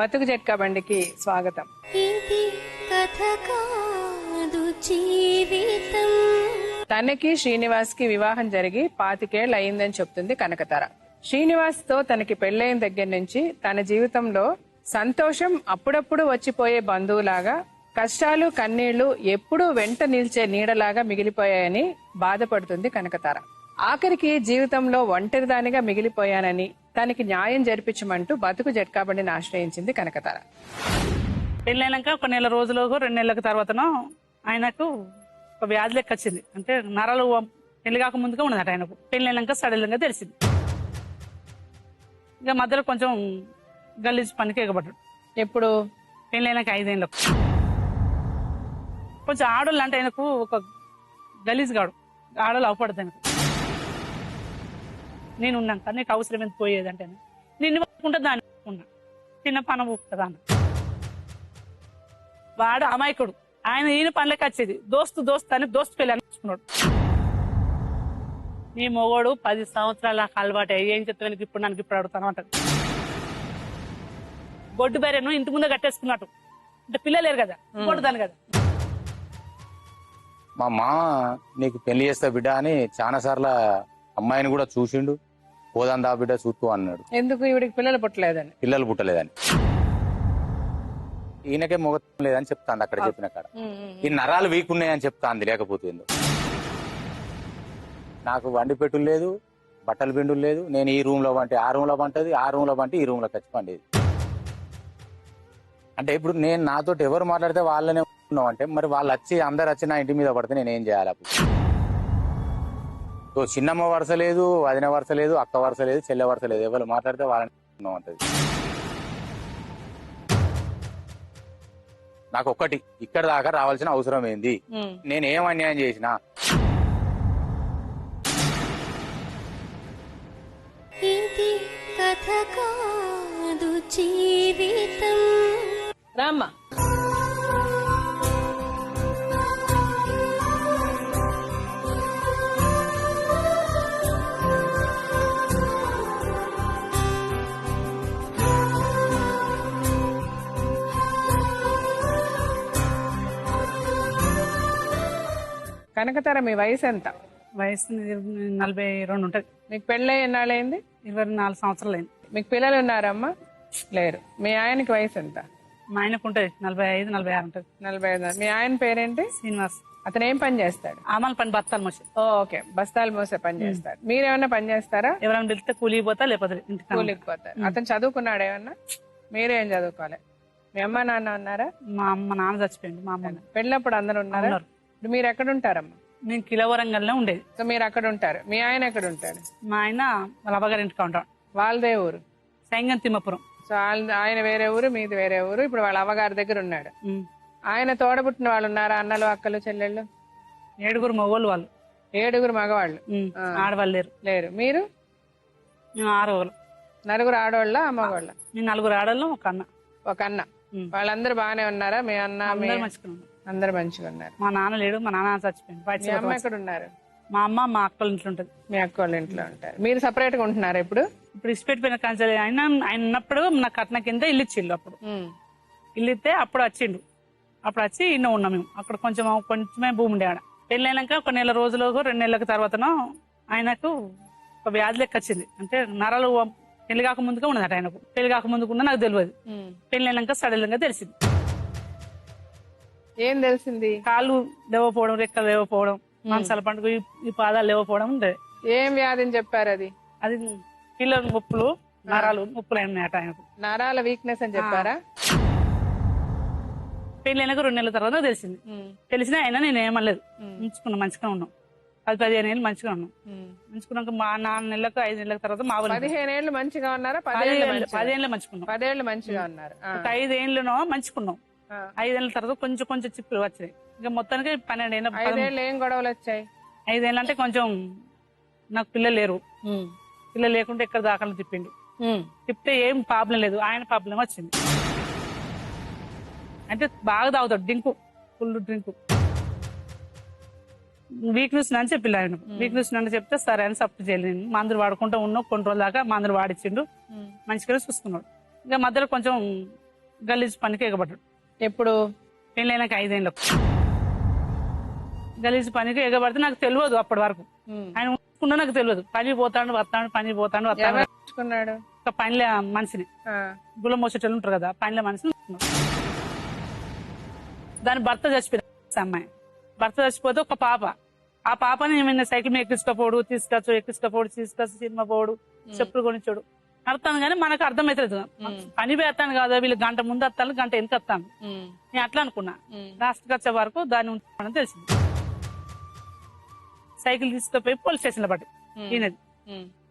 బతుకు జట్కా బండికి స్వాగతం. ఇది కథ కాదు జీవితం. తనకి శ్రీనివాస్ కి వివాహం జరిగి 25 ఏళ్లు అయిందని చెప్తుంది కనకతార. శ్రీనివాస్ తో తనకి పెళ్లైన దగ్గర నుంచి తన జీవితంలో సంతోషం అప్పుడప్పుడు వచ్చిపోయే బంధువులాగా, కష్టాలు కన్నీళ్లు ఎప్పుడూ వెంట నిల్చే నీడలాగా మిగిలిపోయాయని బాధపడుతుంది కనకతార. ఆఖరికి జీవితంలో ఒంటరిదానిగా మిగిలిపోయానని తనకి న్యాయం జరిపించమంటూ బతుకు జట్కాబండిని ఆశ్రయించింది కనకతార. పెళ్ళైనాక ఒక నెల రోజులు 2 నెలల తర్వాతనో ఆయనకు ఒక వ్యాధి లెక్క వచ్చింది. అంటే నరాలు పెళ్లి కాక ముందుగా ఉన్నదట ఆయనకు. పెళ్ళైనాక సడన్గా తెలిసింది. ఇక మధ్యలో కొంచెం గలీజ్ పనికి ఎగబడ్డాడు. ఎప్పుడు? పెళ్ళైనాక 5 ఏళ్ళకు. కొంచెం ఆడోళ్ళు అంటే ఆయనకు ఒక గలీజ్ గాడు. ఆడోళ్ళు అవపడదు ఆయనకు. నేను ఉన్నాక నీకు అవసరం ఎంత పోయేదంటే నిన్ను పట్టుకుంటే దాన్ని ఉన్నా చిన్న పని ఊపుతుందా అన్న. వాడు అమాయకుడు. ఈయన పనులకి వచ్చేది. దోస్తు అని దోస్తు పెళ్ళి అనిపించుకున్నాడు. నీ మొగోడు 10 సంవత్సరాల అలవాటు ఏం చెప్తానికి ఇప్పుడు నాకు ఇప్పుడు అడుగుతాను అంటాడు. గొడ్డు బేరేను ఇంటి ముందే కట్టేసుకున్నట్టు. అంటే పిల్లలేరు కదా, కొడుతాను కదా. మా మామ నీకు పెళ్లి చేస్తా బిడ్డ అని చాలా సార్లు అమ్మాయిని కూడా చూసిండు. పోదాందా బిడ్డ చూస్తూ అన్నాడు. ఎందుకు? ఈవిడికి పిల్లలు పుట్టలేదని. పిల్లలు పుట్టలేదని. ఈయనకే మొగతం లేదని చెప్తాంది అక్కడ చెప్పిన కాడ. ఈ నరాలు వీక్ ఉన్నాయని చెప్తాంది. లేకపోతే ఏందో నాకు వండి పెట్టులు లేదు, బట్టలు పిండులు లేదు. నేను ఈ రూమ్ లో వంటి ఆ రూమ్ లో వంటది, ఆ రూమ్ లో వంటి ఈ రూమ్ లో ఖర్చు పండేది. అంటే ఇప్పుడు నేను నాతో ఎవరు మాట్లాడితే వాళ్ళనే ఉన్నాం అంటే మరి వాళ్ళు వచ్చి అందరు వచ్చి నా ఇంటి మీద పడితే నేను ఏం చేయాలి? అప్పుడు చిన్నమ్మ వరుస లేదు, వదిన వరుస లేదు, అక్క వరుస లేదు, చెల్లె వరుస లేదు. ఎవరు మాట్లాడితే వాళ్ళని ఉన్నాం అంటది. నాకు ఒక్కటి, ఇక్కడ దాకా రావాల్సిన అవసరం ఏంది? నేనేం అన్యాయం చేసినా? ఇది కథ కాదు జీవితం. రామ్మా. కనకతార, మీ వయసు ఎంత? వయసు 42 ఉంటది. మీకు పెళ్ళై ఎన్నాళ్ళైంది? 24 సంవత్సరాలు అయింది. మీకు పిల్లలు ఉన్నారమ్మా? లేరు. మీ ఆయనకి వయసు ఎంత? మా ఆయనకు ఉంటది 45, 46 ఉంటది. 45. మీ ఆయన పేరేంటి? శ్రీనివాస్. అతను ఏం పని చేస్తాడు? ఆమల పని బత్తాలు మోసి. ఓకే, బస్తాలు మోసే పని చేస్తాడు. మీరేమన్నా పని చేస్తారా? ఎవరైనా వెళ్తే కూలికి పోతా, లేకపోతే ఇంటికి కూలికి పోతారు. అతను చదువుకున్నాడు ఏమన్నా? మీరేం చదువుకోవాలి? మీ అమ్మ నాన్న ఉన్నారా? మా నాన్న చచ్చిపోయింది. మా అమ్మ పెళ్ళప్పుడు అందరు ఉన్నారా? ఇప్పుడు మీరు ఎక్కడ ఉంటారమ్మా? నేను కిలవరంగల్లో ఉండేది. సో మీరు అక్కడ ఉంటారు. మీ ఆయన ఎక్కడ ఉంటాడు? మా ఆయన వాళ్ళ అవ్వగారి ఇంటికి ఉంటాడు. వాళ్ళదే ఊరు? సైంగం తిమ్మపురం. సో ఆయన వేరే ఊరు, మీది వేరే ఊరు. ఇప్పుడు వాళ్ళ అవ్వగారి దగ్గర ఉన్నాడు. ఆయన తోడబుట్టిన వాళ్ళు ఉన్నారా? అన్నలు, అక్కలు, చెల్లెళ్ళు? 7 మగవాళ్ళు. వాళ్ళు 7 మగవాళ్ళు. ఆడవాళ్ళు లేరు. లేరు. మీరు? మేము 6 నలుగురు ఆడవాళ్ళ, మగవాళ్ళ? నేను 4 ఆడవాళ్ళు, ఒక అన్న. ఒక అన్న. వాళ్ళందరూ బాగానే ఉన్నారా? మీ అన్న అందరు మంచిగా ఉన్నారు. మా నాన్న లేడు. మా నాన్న చచ్చిపోయింది. మీ అమ్మ ఎక్కడ ఉన్నారు? మా అమ్మ మా అక్కల ఇంట్లో ఉంటది. మీ అక్క వాళ్ళ ఇంట్లో ఉంటారు. మీరు సపరేట్ గా ఉంటున్నారా ఇప్పుడు? ఇప్పుడు ఇష్టపెట్టిపోయిన కాంచాలి. ఆయన ఉన్నప్పుడు నా కట్న కింద ఇల్లు ఇచ్చిండు. అప్పుడు ఇల్లు ఇస్తే అప్పుడు వచ్చిండు. అప్పుడు వచ్చి ఇన్నో ఉన్నాం మేము. అక్కడ కొంచెమే భూమి ఉండే ఆడ. పెళ్ళైనాక ఒక నెల రోజులు 2 నెలల తర్వాతనో ఆయనకు ఒక వ్యాధి లెక్క వచ్చింది. అంటే నరాలు పెళ్లి కాక ముందుగా ఉన్నదట ఆయనకు. పెళ్లి కాక ముందుకున్నా నాకు తెలియదు. పెళ్ళైనాక సడన్గా తెలిసింది. ఏం తెలిసింది? కాళ్ళు లేవపోవడం, రెక్కలు లేవపోవడం, మనసాల పండుగ, ఈ పాదాలు లేవపోవడం ఉండేది. ఏం వ్యాధిని చెప్పారు? అది పిల్లల నొప్పులు, నరాలు నొప్పులు ఉన్నాయట ఆయనకు. నరాల వీక్నెస్ అని చెప్పారా? పెళ్ళైనాక 2 నెలల తర్వాత తెలిసింది. తెలిసినా అయినా నేను ఏమలేదు. ఉంచుకున్నా, మంచిగా ఉన్నాం. 15 ఏళ్ళు మంచిగా ఉన్నాం. ఉంచుకున్నాక మా 4 నెలలకు 5 నెలల తర్వాత మా 15 ఏళ్ళు మంచిగా ఉన్నారా? 10 ఏళ్ళు మంచుకున్నాం. 10 ఏళ్ళు మంచిగా ఉన్నారు. 5 ఏళ్ళనో మంచుకున్నాం. 5 ఏళ్ళ తర్వాత కొంచెం చిక్కులు వచ్చినాయి. ఇంకా మొత్తానికి 12 ఏళ్ళు. 5 ఏళ్ళు ఏం గొడవలు వచ్చాయి? 5 ఏళ్ళు అంటే కొంచెం నాకు పిల్లలు లేరు. పిల్లలు లేకుంటే ఎక్కడ దాఖలు తిప్పిండు. తిప్పితే ఏం ప్రాబ్లం లేదు. ఆయన ప్రాబ్లం వచ్చింది. అంటే బాగా తాగుతాడు, డ్రింకు, ఫుల్ డ్రింకు. వీక్నెస్ అని చెప్పి ఆయన వీక్నెస్ అని చెప్తే సరే అని సపోర్ట్ చేయలేదు. మందులు వాడుకుంటూ ఉన్నాం. కొన్ని రోజుల దాకా మందులు వాడిచ్చిండు. మంచిగా చూసుకున్నాడు. ఇంకా మధ్యలో కొంచెం గలీజ్ పనికి ఎగబడ్డాడు. ఎప్పుడు? పెళ్ళైనాక 5 ఏళ్ళకు గలీజ్ పనికి ఎగబడితే నాకు తెలియదు అప్పటి వరకు. ఆయన ఉంచుకున్నా నాకు తెలియదు. పని పోతాడు వస్తాడు, పని పోతాడు వస్తాడు. ఉంచుకున్నాడు ఒక పనిలే మనిషిని, గుల్ల మోసేటోళ్ళు ఉంటారు కదా, పనిలే మనిషిని ఉంచుకున్నాడు. దాని భర్త చచ్చిపోయింది. అమ్మాయి భర్త చచ్చిపోతే ఒక పాప. ఆ పాపని ఏమైనా సైకిల్ మీద ఎక్కించుకపోడు, ఎక్కించుకపోడు, తీసుకొచ్చి సినిమా పోడు, చెప్పులు కొనిచ్చాడు. అర్థం కానీ మనకు అర్థమవుతుంది. పని వేస్తాను కాదు, వీళ్ళు గంట ముందు వస్తాను, గంట వెనక వస్తాను. నేను అట్లా అనుకున్నా. లాస్ట్కి వచ్చే వరకు దాన్ని ఉంచుకోవడం తెలిసింది. సైకిల్ తీసుకుపోయి పోలీస్ స్టేషన్ లో పడి ఈయనది.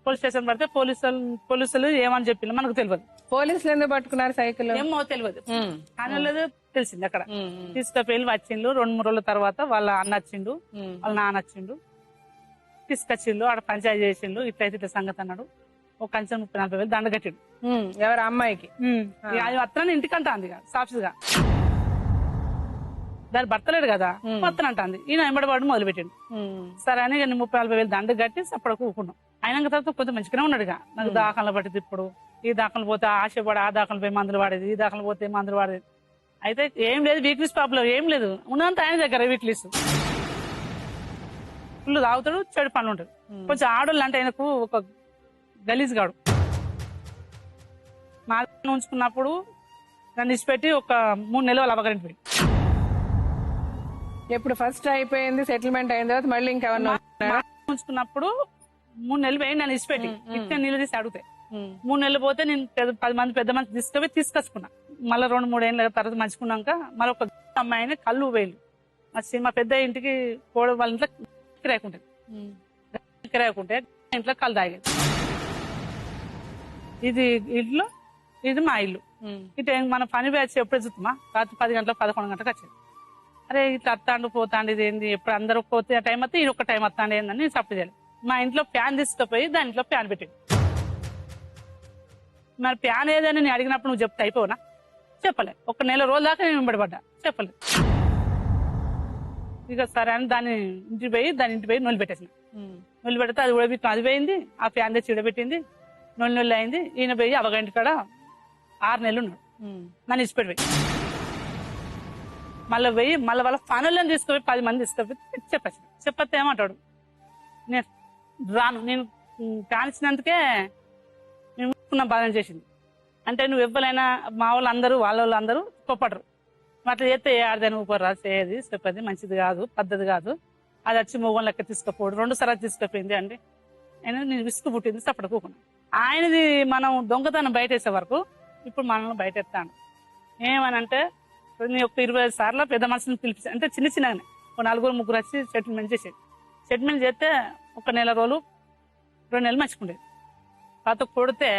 పోలీస్ స్టేషన్ పడితే పోలీసులు ఏమని చెప్పిన మనకు తెలియదు. పోలీసులు ఎందుకు పట్టుకున్నారు సైకిల్ ఏమో తెలియదు. కానీ తెలిసింది అక్కడ. తీసుకుపోయి వచ్చిండు. 2-3 రోజుల తర్వాత వాళ్ళ అన్న వచ్చిండు, వాళ్ళ నాన్న వచ్చిండు, తీసుకొచ్చిండు. ఆడ పంచాయతీ చేసిండు. ఇట్లయితే ఇట్లా సంగతి అన్నాడు. ఒక కంచెం 30-40 వేలు దండ కట్టిండు. ఎవరు? అమ్మాయికి. వస్తాను ఇంటికంటా అంది సాక్షిగా. దాని భర్తలేడు కదా, వస్తానంటుంది. ఈయన ఎంబడవాడు మొదలు పెట్టిండు. సరే అని 30-40 వేలు దండ కట్టి అప్పుడు కూకున్నాం. అయినాక తర్వాత కొంచెం మంచిగానే ఉన్నాడుగా. నాకు దాఖలు పట్టింది. ఇప్పుడు ఈ దాఖలు పోతే ఆశపడి ఆ దాఖలు పోయి మందులు వాడేది, ఈ దాఖలు పోతే మందులు వాడేది. అయితే ఏం లేదు, వీక్లీస్ ప్రాబ్లం ఏం లేదు. ఉన్నంత ఆయన దగ్గర వీక్లీస్ ఫుల్ తాగుతాడు, చెడు పనులు ఉంటాడు. కొంచెం ఆడోళ్ళు అంటే ఆయనకు ఒక గలీజ్ గాడు. మా ఉంచుకున్నప్పుడు నన్ను ఇచ్చిపెట్టి ఒక 3 నెలలు వాళ్ళ అవగారింటి పోయి. ఎప్పుడు ఫస్ట్ అయిపోయింది, సెటిల్మెంట్ అయిన తర్వాత మళ్ళీ ఇంకెవరన్నా ఉంచుకున్నప్పుడు 3 నెలలు పోయి నన్ను ఇచ్చిపెట్టి ఇట్లా నీళ్ళు తీసి అడిగితే 3 నెలలు పోతే నేను 10 మంది పెద్ద మంది తీసుకొచ్చుకున్నా. మళ్ళీ 2-3 ఏళ్ళ తర్వాత మంచుకున్నాక మళ్ళీ ఒక అమ్మాయిని కళ్ళు వేలు మా పెద్ద ఇంటికి పోవడం వాళ్ళ ఇంట్లో కిరాయకుంటది. కిరాయకుంటే ఇంట్లో కళ్ళు తాగేది. ఇది ఇల్లు, ఇది మా ఇల్లు. ఇటు మన పని బ్యాచ్ ఎప్పుడు చూస్తామా? రాత్రి 10 గంటలకు 11 గంటలకు వచ్చేది. అరే ఇట్లా అత్తాండు పోతాండు, ఇది ఏంది ఎప్పుడు అందరూ పోతే టైం వస్తే ఇది ఒక టైం వస్తాండి ఏందని నేను సప్లై చేయాలి. మా ఇంట్లో ఫ్యాన్ తీసుకుపోయి దాంట్లో ఫ్యాన్ పెట్టింది. మరి ఫ్యాన్ ఏదని నేను అడిగినప్పుడు నువ్వు చెప్తే అయిపోనా? చెప్పలే. 1 నెల రోజుల దాకా నేను వెంబడిపడ్డా, చెప్పలేదు. ఇక సరే అని దాని ఇంటికి పోయి నొల్లి పెట్టేసిన. నొల్లి పెడితే అది ఉడబెట్టిన, అది పోయింది. ఆ ఫ్యాన్ తెచ్చి ఉడబెట్టింది. నొల్లి అయింది. ఈయన పోయి అవగంటి కాడ 6 నెలలు ఉన్నాడు. నన్ను ఇచ్చిపెట్టి పోయి మళ్ళీ పోయి మళ్ళీ వాళ్ళ పనులను తీసుకుపోయి 10 మంది తీసుకుపోయి చెప్పచ్చు. ఏమంటాడు, నేను రాను, నేను ఫ్యాన్ ఇచ్చినందుకే నేను బాధ చేసింది. అంటే నువ్వు ఎవ్వరైనా మా వాళ్ళందరూ వాళ్ళందరూ కొప్పడరు. అట్లా చేస్తే ఏ ఆడదాని ఊపరు రాసేది చెప్పది మంచిది కాదు, పద్ధతి కాదు. అది వచ్చి మొగం లెక్క తీసుకుపోడు. 2 సార్లు తీసుకుపోయింది అండి. నేను విసుగు పుట్టింది సపడ కూకున్నాను. ఆయనది మనం దొంగతనం బయటేసే వరకు ఇప్పుడు మనల్ని బయట ఎత్తాను. ఏమనంటే నేను ఒక 25 సార్లు పెద్ద మనుషులను పిలిపించాను. అంటే చిన్నగానే ఒక 4-3 వచ్చి సెటిల్మెంట్ చేసేది. సెటిల్మెంట్ చేస్తే 1 నెల రోజులు 2 నెలలు మంచుకుండేది. కాకపోతే కొడితే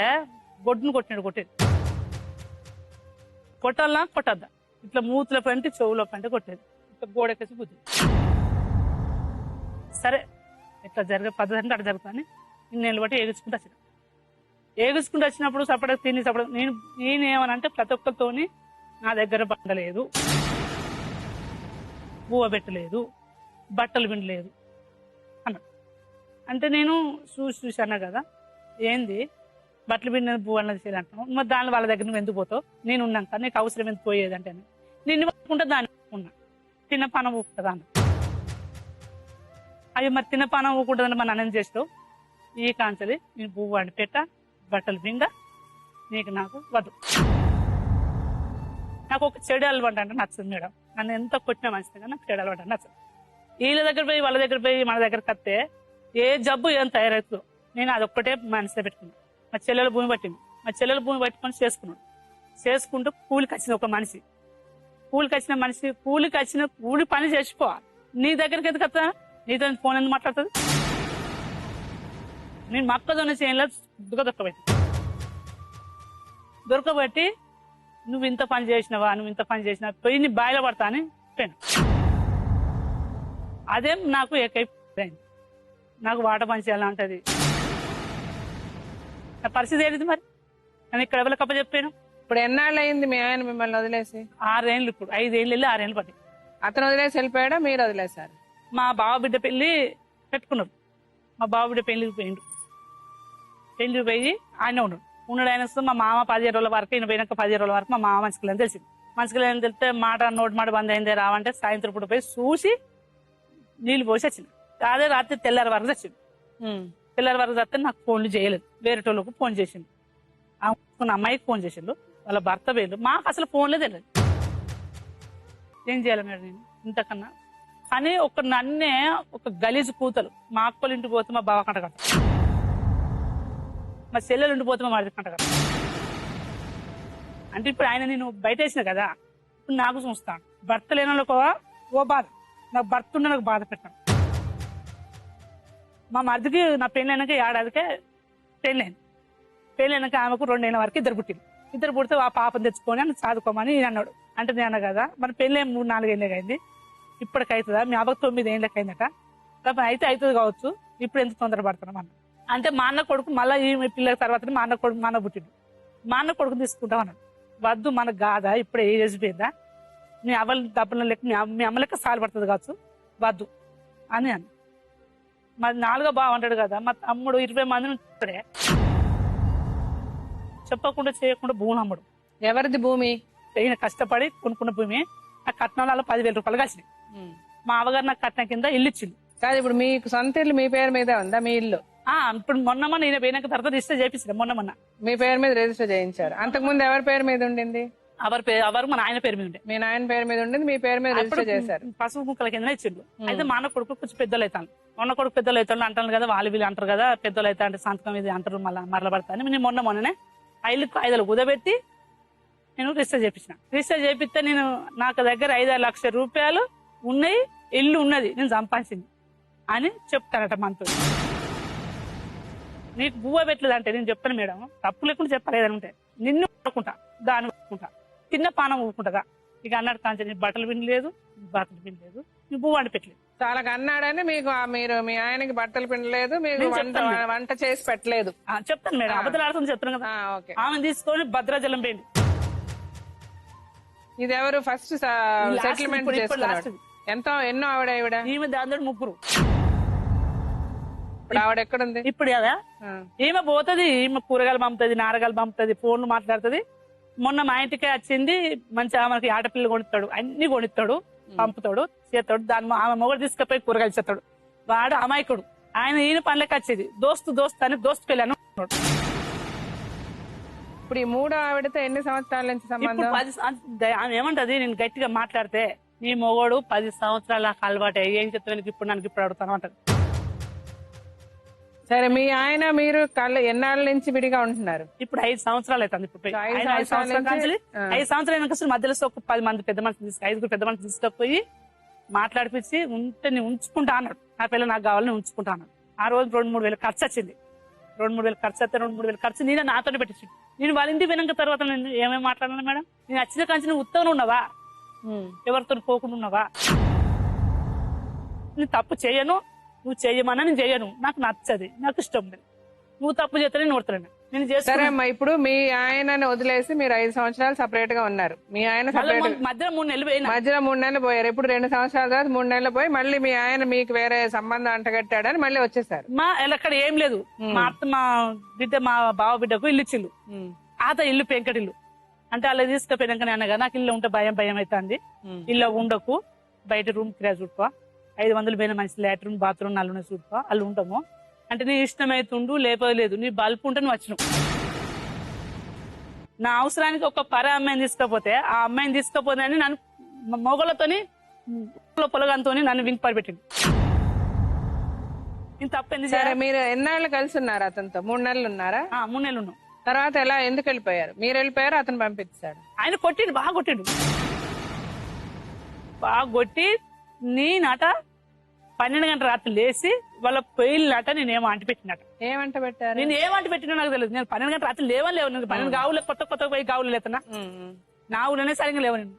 గొడ్డును కొట్టేది. కొట్టాలా కొట్టద్దా? ఇట్లా మూతుల పంటి చెవుల పంటి కొట్టేది. ఇట్లా గోడకేసి బుద్ధి. సరే ఇట్లా జరిగే పద్ధతి అంటే అట్లా జరుగుతుంది. 2 నెలలు బట్టి ఏగుసుకుంటూ వచ్చినప్పుడు సపడ తిని నేను ఏమనంటే ప్రతి ఒక్కరితోని నా దగ్గర బండలేదు, బువ్వ పెట్టలేదు, బట్టలు పిండలేదు అన్నాడు. అంటే నేను చూసి అన్నా కదా, ఏంది బట్టలు పిండిన బువ్వ అన్నది చేయాలంటున్నావు, మరి దాని వాళ్ళ దగ్గర నువ్వు ఎందుకు పోతావు, నేను ఉన్నాక నీకు అవసరం ఎందుకు పోయేది అంటే నిన్ను పట్టుకుంటే దాన్ని ఉన్నా తిన్న పనం ఊపుతుందా అన్న. అవి మరి తిన్న పనం ఊకుంటుందని మన అన్నం చేస్తావు. ఈ కాంచలి నేను బువ్వ వండి పెట్ట, బట్టలు పిండ, నీకు నాకు వద్దు. నాకు ఒక చెడు అలవాటు అంటే నచ్చదు మేడం. నన్ను ఎంత కొట్టినా మంచిది కానీ నాకు చెడు అలవాటు అంటే నచ్చదు. వీళ్ళ దగ్గర పోయి వాళ్ళ దగ్గర పోయి మన దగ్గర కత్తే ఏ జబ్బు ఏం తయారవుతుందో నేను అదొక్కటే మనసులో పెట్టుకున్నాను. మా చెల్లెలు భూమి పట్టింది. మా చెల్లెలు భూమి పట్టుకొని చేసుకుంటూ కూలికి వచ్చిన ఒక మనిషి, కూలికి వచ్చిన కూలి పని చేసిపోవాలి. నీ దగ్గరికి ఎందుకు వస్తా? నీతో ఫోన్ ఎందుకు మాట్లాడుతుంది? నేను మొక్కజొన్న చేయంలో దొరకబట్టి నువ్వు ఇంత పని చేసినావా పోయి నీ బాయిలో పడతా అని పోయినా. అదేం నాకు ఏకైపోయింది. నాకు వాట పని చేయాలంటది. నా పరిస్థితి ఏంటిది మరి? నేను ఇక్కడ ఎవరికి అప్ప చెప్పాను. ఇప్పుడు ఎన్నాళ్ళు అయింది మీ ఆయన మిమ్మల్ని వదిలేసి? 6 ఏళ్ళు. ఇప్పుడు 5 ఏళ్ళు వెళ్ళి 6 ఏళ్ళు పట్టి. అతను వదిలేసి వెళ్ళిపోయాడా, మీరు వదిలేశారు? మా బావ బిడ్డ పెళ్లి పెట్టుకున్నారు. మా బావ బిడ్డ పెళ్లికి పోయి ఆయన ఉన్నాడు. ఉన్నాడు. ఆయన మా మామ 15 రోజుల వరకు ఈయన పోయినాక 15 రోజుల వరకు మా మామ మంచిగా తెలిసింది. మంచిగా తెలిస్తే నోటి మాట బంద్ అయిందే రావంటే సాయంత్రం పూట పోయి చూసి నీళ్లు పోసి వచ్చింది. అదే రాత్రి తెల్లారి వరకు వచ్చింది. తెల్లారి వరకు వస్తే నాకు ఫోన్లు చేయలేదు, వేరే వాళ్ళకు ఫోన్ చేసిండు. అమ్మాయికి ఫోన్ చేసిండు, వాళ్ళ భర్త వేలు. మాకు అసలు ఫోన్లే తెలియదు. ఏం చేయాలి మేడం నేను ఇంతకన్నా అని నన్నే ఒక గలీజు కూతలు. మా అక్కలు ఇంటికి పోతే మా బావ కంట కట్ట, మా చెల్లెలు ఉండిపోతే మా మరిది కంట కట్ట. అంటే ఇప్పుడు ఆయన నేను బయట వేసిన కదా, ఇప్పుడు నాకు చూస్తాను. భర్త లేని వాళ్ళకు ఓ బాధ, నాకు భర్త ఉండే నాకు బాధ పెట్టాను. మా మరిదికి నా పెళ్ళైనాక ఏడాదికే పెళ్ళైంది. పెళ్ళైనాక ఆమెకు 2 ఏళ్ళ వరకు 2 పుట్టింది. 2 పుడితే ఆ పాపను తెచ్చుకొని అని చదువుకోమని నేను అన్నాడు. అంటే నేను అన్నా కదా, మన పెళ్ళే 3-4 ఏళ్ళకి అయింది, ఇప్పటికి అవుతుందా? మీ అవ్వకు 9 ఏళ్ళకి అయిందట, అయితే అవుతుంది కావచ్చు, ఇప్పుడు ఎంత తొందరపడుతున్నాం అన్న. అంటే మా అన్న కొడుకు మళ్ళీ ఈ పిల్లల తర్వాత మా అన్న పుట్టిండు. మా అన్న కొడుకుని తీసుకుంటాం అన్నాడు. వద్దు, మనకు కాదా, ఇప్పుడు ఏజ్ పోయిందా, మీ అవ్వల డబ్బుల లెక్క మీ అమ్మ లెక్క సాలు పడుతుంది కావచ్చు, వద్దు అని అన్న. మరి 4వ బావ అంటాడు కదా, మా తమ్ముడు 20 మందిని ఇప్పుడే చెప్పకుండా చేయకుండా భూములు అమ్మడు. ఎవరిది భూమి? ఈయన కష్టపడి కొనుక్కున్న భూమి. ఆ కట్నంలో 10,000 రూపాయలు కాసినాయి. మా అవ్వగారు నాకు కట్నం కింద ఇల్లు ఇచ్చింది. కాదు, ఇప్పుడు మీకు సొంత ఇల్లు మీ పేరు మీద ఉందా? మీ ఇల్లు ఇప్పుడు మొన్న ఈయన పోయినాక తర్వాత రిజిస్టర్ చేయించారు. మొన్న మీ పేరు మీద రిజిస్టర్ చేయించారు. అంతకు ముందు ఎవరి పేరు మీద ఉండింది? ఎవరు మా నాయన పేరు మీద ఉండే. మీ నాయన పేరు మీద ఉండింది, మీ పేరు మీద రిజిస్టర్ చేశారు. పసుపు ముక్కల కింద ఇచ్చిండు. అయితే మా అన్న కొడుకు కొంచెం పెద్దలు అవుతాను, మొన్న కొడుకు పెద్దలు అవుతాడు అంటాను కదా, వీళ్ళు అంటారు కదా, పెద్దలు అవుతా అంటే సంతకం ఇది అంటారు, మరల పడతాను. నేను మొన్ననే ఆ ఇల్లు 5 కుదబెట్టి నేను రిజిస్టర్ చేయించిన. రిజిస్టర్ చేపిస్తే నాకు దగ్గర 5-6 లక్షల రూపాయలు ఉన్నాయి, ఇల్లు ఉన్నది, నేను సంపాదించింది అని చెప్తానట మనతో. నీకు బువ్వ పెట్టలేదు అంటే నేను చెప్తాను మేడం, తప్పు లేకుండా చెప్పలేదని ఉంటే నిన్ను కొట్టుకుంటా, దాన్ని కొట్టుకుంటా, తిన్న పానం ఊరుకుంటుందా? ఇక అన్నాడు కాంచి నీ బట్టలు వినలేదు, నీ బువ్వ అని పెట్టలేదు. చాలా అన్నాడని మీకు మీరు మీ ఆయనకి బట్టలు పిండలేదు, మీకు వంట చేసి పెట్టలేదు. చెప్తాను మేడం, అబద్ధాలు ఆడుతుంది చెప్తాను కదా. ఆమె తీసుకొని భద్రాచలం పోయింది. ఇది ఎవరు ఫస్ట్ సెటిల్మెంట్ చేసుకున్నాడు? ఎన్నో ఆవిడ ఈమె దాని 3. ఇప్పుడు ఆవిడ ఎక్కడుంది? ఇప్పుడు కదా ఈమె పోతుంది, ఈమె కూరగాయలు పంపుతుంది, నారగాయలు పంపుతుంది, ఫోన్లు మాట్లాడుతుంది. మొన్న మా ఇంటికే వచ్చింది, మంచిగా మనకి ఆటపిల్లలు కొనిస్తాడు, అన్ని కొనిస్తాడు, పంపుతాడు, చేస్తాడు. ఆమె మొగడు తీసుకుపోయి కూరగాయలు చేస్తాడు. వాడు అమాయకుడు. ఈయన పనులకు వచ్చేది దోస్తు అని దోస్తు పెళ్ళాను. ఇప్పుడు ఈ 3వ ఆవిడతో ఎన్ని సంవత్సరాల నుంచి సంబంధం? ఆమె ఏమంటది, నేను గట్టిగా మాట్లాడితే నీ మొగోడు 10 సంవత్సరాల అలవాటు ఏం చెప్తాను, ఇప్పుడు అడుగుతాను అంటది. సరే, మీ ఆయన మీరు ఎన్నాళ్ళ నుంచి విడిగా ఉంటున్నారు? ఇప్పుడు 5 సంవత్సరాలు అవుతుంది. ఇప్పుడు 5 సంవత్సరాలు మధ్యలో ఒక 10 మంది పెద్ద మనిషి 5 పెద్ద మనిషి తీసుకుపోయి మాట్లాడిపించి ఉంటే నేను ఉంచుకుంటా అన్నాడు. నా పిల్ల నాకు కావాలని ఉంచుకుంటా అన్నాడు. ఆ రోజు 2-3 వేలు ఖర్చు వచ్చింది. 2-3 వేలు ఖర్చు వస్తే 2-3 వేలు ఖర్చు నేనే నాతోనే పెట్టించింది. నేను వాళ్ళ ఇంటికి వినాక తర్వాత నేను ఏమేమి మాట్లాడాను మేడం, నేను వచ్చిన కాంచి నువ్వు ఉత్తవన ఉన్నావా, ఎవరితో పోకుండా ఉన్నావా, నేను తప్పు చేయను, నువ్వు చెయ్యమన్నా నేను చెయ్యను, నాకు నచ్చది, నాకు ఇష్టం లేదు, నువ్వు తప్పు చేస్తే నేను ఓడతాను, నేను చేస్తానమ్మా. ఇప్పుడు మీ ఆయనని వదిలేసి మీరు 5 సంవత్సరాలు సపరేట్ గా ఉన్నారు. మీ ఆయన మధ్యలో 3 నెలలు పోయినా, మధ్యలో 3 నెలలు పోయారు. ఇప్పుడు 2 సంవత్సరాల తర్వాత 3 నెలలు పోయి మళ్ళీ మీ ఆయన మీకు వేరే సంబంధం అంటగట్టాడని మళ్ళీ వచ్చేసారు. అక్కడ ఏం లేదు, మా అత్త మా బిడ్డ మా బావ బిడ్డకు ఇల్లు ఇచ్చిల్లు. ఇల్లు పెంకటిల్లు అంటే అలా తీసుకుపోయినాక అనగా నాకు ఇల్లు ఉంటే భయం అవుతుంది, ఇల్లు ఉండకు, బయట రూమ్ కిరాయి చూడుకో, 500 పోయిన మంచి లాట్రూమ్ బాత్రూమ్ నల్లునే చూడుకో, అల్లు ఉంటాము అంటే నీ ఇష్టమైతుండు, లేపలేదు, నీ బల్పు ఉంటే నువ్వు వచ్చినావు. నా అవసరానికి ఒక అమ్మాయిని తీసుకపోతే ఆ అమ్మాయిని తీసుకపోతే అని నన్ను మొగలతోని పొలగంతో నన్ను వింపడి పెట్టిండు. ఇంత తప్పింది. సరే, మీరు ఎన్నాళ్ళు కలిసి ఉన్నారు అతనితో? 3 నెలలు ఉన్నారా? 3 నెలలు ఉన్నాం. తర్వాత ఎందుకు వెళ్ళిపోయారు? మీరు వెళ్ళిపోయారు, అతను పంపించాడు? ఆయన కొట్టిండు, బాగా కొట్టి నేనట 12 గంటల రాత్రి లేచి వాళ్ళ పొయ్యిలట నేనేమో అంటి పెట్టినట. ఏమంట పెట్టారు? నేను ఏమంటి పెట్టినా నాకు తెలియదు. నేను 12 గంటల రాత్రి లేవు, నేను 12 గావులు కొత్త పోయి గావులు లేతున్నా, నా ఊళ్ళోనే సరిగ్గా లేవు నేను.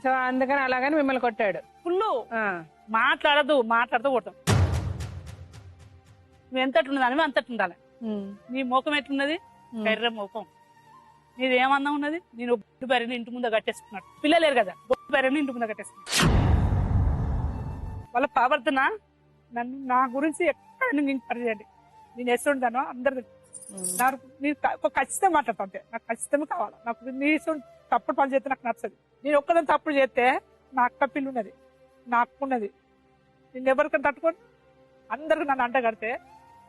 సో అందుకని అలాగని మిమ్మల్ని కొట్టాడు. ఫుల్లు మాట్లాడుతూ కొడతాం. నువ్వు ఎంతట్లున్నది అని అంతట్లు ఉండాలి. నీ ముఖం ఎట్లున్నది? కర్ర ముఖం. నీది ఏమన్నా ఉన్నది? నేను బొట్టు బెరని ఇంటి ముందు కట్టేసుకున్నాడు. పిల్లలేరు కదా, బొట్టు బెరని ఇంటి ముందు కట్టేసుకున్నాడు. వాళ్ళ ప్రవర్తన నా గురించి ఎక్కడ ఇంపర్ చేయండి, నేను ఎస్తుంటానో అందరు ఒక ఖచ్చితంగా మాట్లాడతా అంతే. నాకు ఖచ్చితంగా కావాలి. నాకు నీ తప్పుడు పని చేస్తే నాకు నచ్చదు. నేను ఒక్కదాన్ని తప్పుడు చేస్తే నా అక్క పిల్లి ఉన్నది, నా అక్క ఉన్నది, నేను ఎవరికైనా తట్టుకొని అందరికి నన్ను అంట కడితే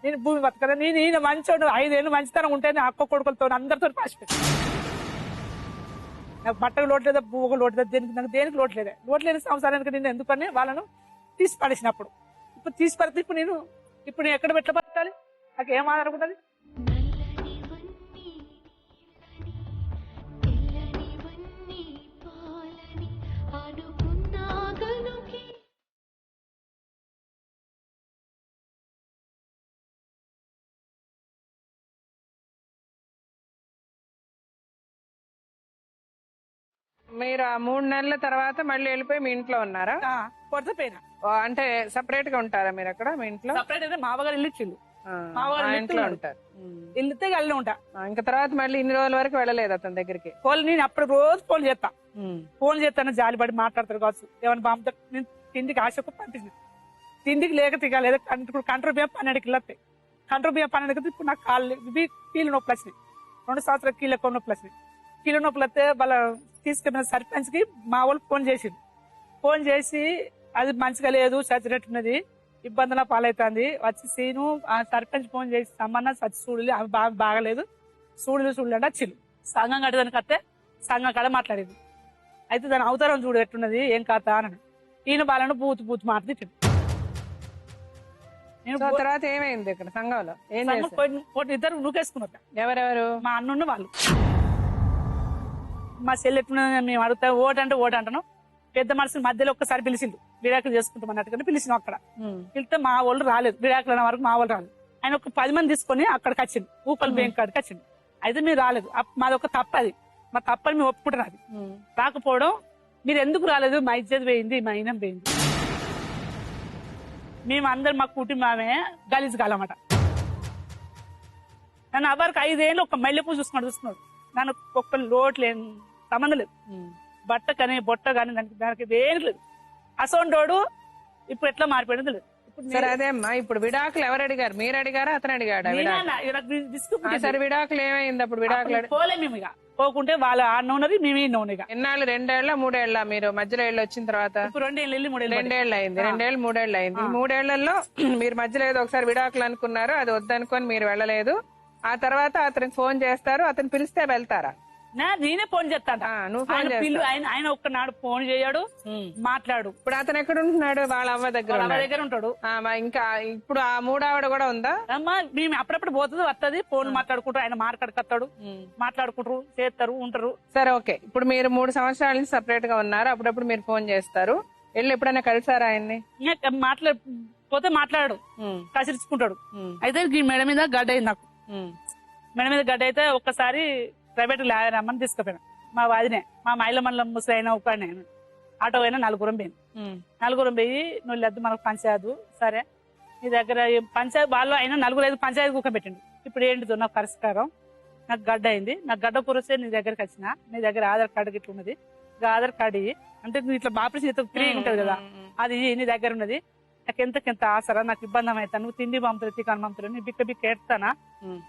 నేను భూమి బతకదా. నేను మంచోడు 5 ఏళ్ళు మంచితనం ఉంటే నా అక్క కొడుకులతో అందరితో పాసిపోయి నాకు బట్టకు లోట్లేదా, భూకు లోట్లేదా, నాకు దేనికి లోట్లేని సంవత్సరానికి నేను ఎందుకని వాళ్ళను తీసి పడేసినప్పుడు. ఇప్పుడు తీసి పడితే ఇప్పుడు నేను ఎక్కడ పెట్ట బతకాలి? నాకు ఏం ఆధారం ఉంటుంది? మీరు ఆ 3 నెలల తర్వాత మళ్ళీ వెళ్ళిపోయి మీ ఇంట్లో ఉన్నారా? కొడతపోయినా. అంటే సపరేట్ గా ఉంటారా మీరు అక్కడ మీ ఇంట్లో? సపరేట్ అయితే మావగారు ఇల్లు ఇచ్చిండు, ఇంట్లో ఉంటారు. ఇల్లుతే అల్లే ఉంటా. ఇంకా తర్వాత మళ్ళీ ఇన్ని రోజుల వరకు వెళ్ళలేదు అతని దగ్గరికి? నేను అప్పుడు రోజు ఫోన్ చేస్తాను, జాలిపడి మాట్లాడతారు కావచ్చు. ఏమైనా బాగుంటారు. నేను తిండికి ఆశకు పంపించింది, తిండికి లేక తిగలేదు. కంట్రోల్ బియ్యం 12 కిలో వస్తాయి. కంట్రోల్ బియ్యం 12 ఇప్పుడు నాకు కీళ్ళు నొప్పులు వచ్చినాయి. 2 సంవత్సరాలు కీళ్ళ నొప్పులు వచ్చినాయి. కీళ్ళ నొప్పులు వస్తే వాళ్ళ తీసుకెళ్ళిన సర్పంచ్ కి మా వాళ్ళు ఫోన్ చేసి అది మంచిగా లేదు, చచ్చినట్టున్నది, ఇబ్బందుల పాలవుతుంది, వచ్చి సీను ఆ సర్పంచ్ ఫోన్ చేసి సంబంధం వచ్చి చూడలే, అవి బాగలేదు, చూడలే అంటే వచ్చిండు. సంఘం కట్టదానికి వస్తే సంఘం కాడ మాట్లాడేది. అయితే దాని అవతారం చూడు ఎట్టున్నది, ఏం కథ అని ఈయన వాళ్ళను బూతు మాట్లాడి తర్వాత ఏమైంది ఇక్కడ సంఘంలో? ఇద్దరు నూకేసుకున్నారు. ఎవరెవరు? మా అన్నున్న వాళ్ళు. మా చెల్లి ఎట్టున్నది మేము అడుగుతా, ఓటు అంటాను. పెద్ద మనుషులు మధ్యలో ఒక్కసారి పిలిచిండు, విడాకులు చేసుకుంటాం అన్నట్టుగా పిలిచినాం. అక్కడ పిలిస్తే మా వాళ్ళు రాలేదు, విడాకులు అన్న వరకు మా వాళ్ళు రాలేదు. ఆయన ఒక 10 మంది తీసుకొని అక్కడికి వచ్చింది, ఊపల్ బ్యాంక్ కాడికి వచ్చింది. అయితే మీరు రాలేదు, మాది ఒక తప్పది, మా తప్పని మేము ఒప్పుకుంటున్నాం. అది రాకపోవడం, మీరు ఎందుకు రాలేదు? మా ఇజ్జత్ పోయింది, మా ఇనం పోయింది. మేము అందరు మా కుటుంబమే గలీజ్ కాలమాట. నన్ను ఎవరికి 5 ఏళ్ళు ఒక మల్లెపూ చూసుకున్నాడు. నన్ను ఒక్క లోటు లేని సంబంధం లేదు, బట్ట కానీ బొట్ట కానీ దానికి దేనికి లేదు. అసోంటోడు ఇప్పుడు ఎట్లా మారిపోయింది లేదు. సరే అదే అమ్మా, ఇప్పుడు విడాకులు ఎవరు అడిగారు? మీరు అడిగారా, అతను అడిగాడా? సరే విడాకులు ఏమైంది అప్పుడు? విడాకులు పోలే మేము ఇక పోకుంటే వాళ్ళ ఆడ ఉన్నది, మేము ఈయన ఉన్నాయి. ఎన్నాళ్ళు? 2 ఏళ్ళ 3 ఏళ్ళ? మీరు మధ్యలో వెళ్ళి వచ్చిన తర్వాత 2 ఏళ్ళు 3 ఏళ్ళు అయింది. 2 ఏళ్ళు 3 ఏళ్ళు అయింది. 3 ఏళ్లలో మీరు మధ్యలో ఏదో ఒకసారి విడాకులు అనుకున్నారు, అది వద్దనుకొని మీరు వెళ్ళలేదు. ఆ తర్వాత అతనికి ఫోన్ చేస్తారు, అతను పిలిస్తే వెళ్తారా? నేనే ఫోన్ చేస్తాను. ఆయన ఒక్కనాడు ఫోన్ చేయడు, మాట్లాడు. ఇప్పుడు అతను ఎక్కడ ఉంటున్నాడు? వాళ్ళ అవ్వ దగ్గర ఉంటాడు. ఇంకా ఇప్పుడు ఆ 3 ఆవిడ కూడా ఉందా? అమ్మా మేము అప్పుడప్పుడు పోతుంది వస్తుంది, ఫోన్ మాట్లాడుకుంటారు, ఆయన మాట్లాడుకొస్తాడు, మాట్లాడుకుంటారు, చేస్తారు, ఉంటారు. సరే ఓకే. ఇప్పుడు మీరు 3 సంవత్సరాల నుంచి సపరేట్ గా ఉన్నారు, అప్పుడప్పుడు మీరు ఫోన్ చేస్తారు. వెళ్ళి ఎప్పుడైనా కలిసారా ఆయన్ని? పోతే మాట్లాడు, కసిరించుకుంటాడు. అయితే ఈ మెడ మీద గడ్డ అయింది నాకు. మెడ మీద గడ్డ అయితే ఒక్కసారి ప్రైవేట్ రమ్మని తీసుకుపోయినా. మా వాదినే, మా మైల మండలం ముసలైన ఒక ఆటో అయినా 4 పోయి, నువ్వు లేదు మనకు పంచాయతీ, సరే నీ దగ్గర పంచాయతీ వాళ్ళు అయినా 4 పంచాయతీ కుక్క పెట్టిండు. ఇప్పుడు ఏంటిదో నాకు పరిష్కారం, నాకు గడ్డ అయింది, నాకు గడ్డ పురిస్తే నీ దగ్గరకు వచ్చిన, నీ దగ్గర ఆధార్ కార్డు గిట్ల ఉన్నది, ఆధార్ కార్డు అంటే నువ్వు ఇట్లా బాపరేషన్ ఫ్రీ ఉంటది కదా, అది నీ దగ్గర ఉన్నది, నాకు ఎంతకెంత ఆసరా, నాకు ఇబ్బంది అవుతా, నువ్వు తిండి పంపుతుంది, చికెన్ పంపుతుంది, నీ బిక్క ఎడతానా,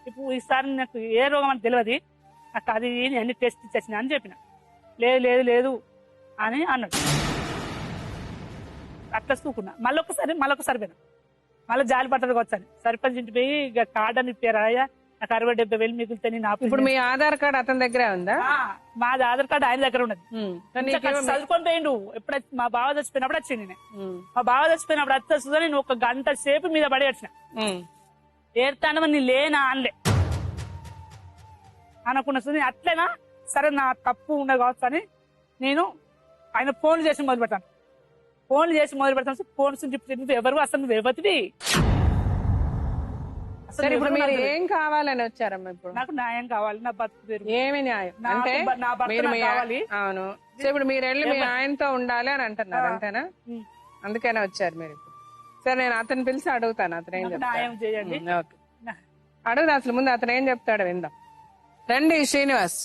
ఇప్పుడు ఈసారి నాకు ఏ రోగం అని తెలియదు, నాకు అది అన్ని టెస్ట్ ఇచ్చేసిన అని చెప్పిన. లేదు అని అన్నాడు. అట్లా చూకున్నా. మళ్ళొకసారి పోయినా, మళ్ళీ జాలి పట్టడానికి వచ్చాను. సర్పంచ్ ఇంటి పోయి ఇక కార్డు అని ఇప్పారా, నాకు 60-70 మిగులుతా. ఇప్పుడు మీ ఆధార్ కార్డు అతని దగ్గరే ఉందా? మాది ఆధార్ కార్డు ఆయన దగ్గర ఉన్నది. చదువుకొని పోయిండు. ఎప్పుడు మా బావ చచ్చిపోయినప్పుడు వచ్చింది. నేను మా బావ చచ్చిపోయినప్పుడు వస్తా, నేను 1 గంట సేపు మీద పడి వచ్చిన. ఏర్తాను నీ లేనా అనలే అనుకున్న. అట్లేనా సరే నా తప్పు ఉండదు కావచ్చు అని నేను ఆయన ఫోన్ చేసి మొదలు పెడతాను. ఫోన్ ఎవరు అసలు నువ్వు ఎవరివి? అసలు ఇప్పుడు మీరు ఏం కావాలని వచ్చారమ్మా? ఇప్పుడు నాకు న్యాయం కావాలి, నా బతుకు ఏమి న్యాయం అంటే కావాలి. అవును, ఇప్పుడు మీరు వెళ్ళి మీ ఆయనతో ఉండాలి అని అంటున్నారు, అంతేనా? అందుకనే వచ్చారు మీరు ఇప్పుడు. సరే నేను అతను పిలిచి అడుగుతాను, అతను ఏం న్యాయం చేయండి. అడుగుదా అసలు ముందు అతను ఏం చెప్తాడు విందాం. రండి శ్రీనివాస్.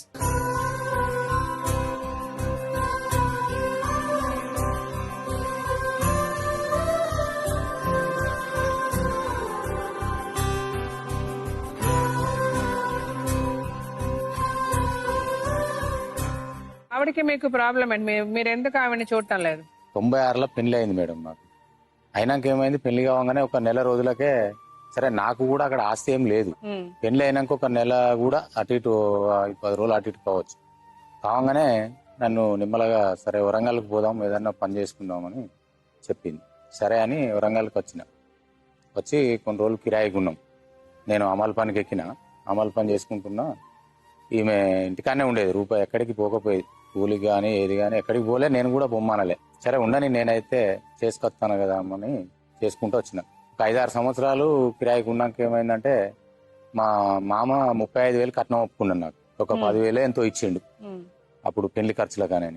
ఆవిడకి మీకు ప్రాబ్లం అండి, మీరు ఎందుకు ఆవిడని చూడటం లేదు? 96లో పెళ్లి అయింది మేడం నాకు. అయినాక ఏమైంది, పెళ్లి కావగానే ఒక నెల రోజులకే సరే నాకు కూడా అక్కడ ఆస్తి ఏం లేదు. పెళ్లి అయినాక ఒక నెల కూడా అటు ఇటు 10 రోజులు అటు ఇటు కావచ్చు. కావగానే నన్ను నిమ్మలగా సరే వరంగల్కి పోదాం, ఏదన్నా పని చేసుకుందామని చెప్పింది. సరే అని వరంగల్కి వచ్చి కొన్ని రోజులు కిరాయికి ఉన్నాం. నేను అమలు పనికి ఎక్కిన, అమలు పని చేసుకుంటున్నా. ఈమె ఇంటికానే ఉండేది, రూపాయి ఎక్కడికి పోకపోయేది. కూలికి కానీ ఏది కానీ ఎక్కడికి పోలే, నేను కూడా బొమ్మనలే. సరే ఉండని, నేనైతే చేసుకొస్తాను కదా అని చేసుకుంటూ వచ్చిన. ఒక 5-6 సంవత్సరాలు కిరాయికి ఉన్నాక ఏమైందంటే మా మామ 35,000 కట్నం ఒప్పుకున్నాను. నాకు ఒక 10,000 ఎంతో ఇచ్చిండు అప్పుడు పెళ్లి ఖర్చులు కానీ.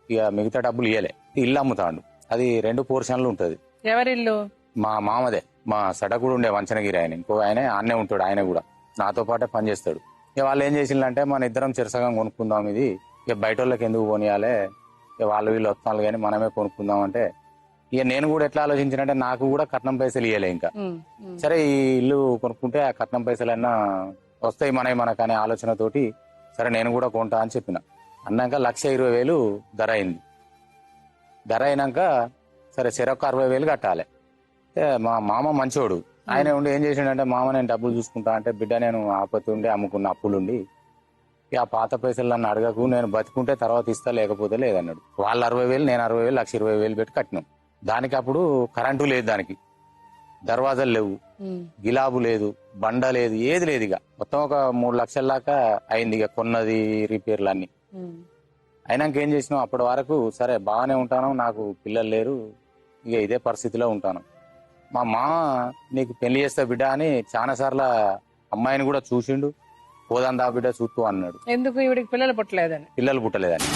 ఇక మిగతా డబ్బులు ఇయ్యలే. ఇల్లు అమ్ముతాడు, అది 2 పోర్షన్లు ఉంటది. ఎవరిల్లు? మా మామదే, మా సడకుడు ఉండే వంచనగిరి ఆయన, ఇంకో ఆయన ఆన్నే ఉంటాడు. ఆయన కూడా నాతో పాటే పనిచేస్తాడు. ఇక వాళ్ళు ఏం చేసిందంటే మన ఇద్దరం చిరసగం కొనుక్కుందాం, ఇది ఇక బయట వాళ్ళకి ఎందుకు కొనియాలి, ఇక వాళ్ళు వీళ్ళు వస్తున్నారు కానీ మనమే కొనుక్కుందాం అంటే, ఇక నేను కూడా ఎట్లా ఆలోచించినంటే నాకు కూడా కట్నం పైసలు ఇవ్వలే ఇంకా. సరే ఈ ఇల్లు కొనుక్కుంటే ఆ కట్నం పైసలన్నా వస్తాయి మనకనే ఆలోచనతోటి సరే నేను కూడా కొంటా అని చెప్పిన. అన్నాక 1,20,000 ధర అయింది. ధర అయినాక సరే చెరొక్క 60,000 కట్టాలి. మా మామ మంచోడు, ఆయన ఉండి ఏం చేసిండంటే, మామ నేను డబ్బులు చూసుకుంటా అంటే, బిడ్డ నేను ఆపత్తి ఉండి అమ్ముకున్న అప్పులుండి ఆ పాత పైసలు నన్ను అడగకు, నేను బతుకుంటే తర్వాత ఇస్తా, లేకపోతే లేదన్నాడు. వాళ్ళు 60,000, నేను 60,000, 1,20,000 పెట్టి కట్టినాం. దానికి అప్పుడు కరెంటు లేదు, దానికి దర్వాజాలు లేవు, గిలాబు లేదు, బండ లేదు, ఏది లేదు. ఇక మొత్తం ఒక 3 లక్షల దాకా అయింది ఇక కొన్నది, రిపేర్లు అన్ని. అయినాక ఏం చేసినాం, అప్పటి వరకు సరే బాగానే ఉంటాను, నాకు పిల్లలు లేరు, ఇక ఇదే పరిస్థితిలో ఉంటాను. మా మామ నీకు పెళ్లి చేస్తా బిడ్డ అని చాలా సార్లు అమ్మాయిని కూడా చూసిండు. పోదాందా బిడ్డ చూస్తూ అన్నాడు. ఎందుకు? ఈవిడికి పిల్లలు పుట్టలేదని? పిల్లలు పుట్టలేదని.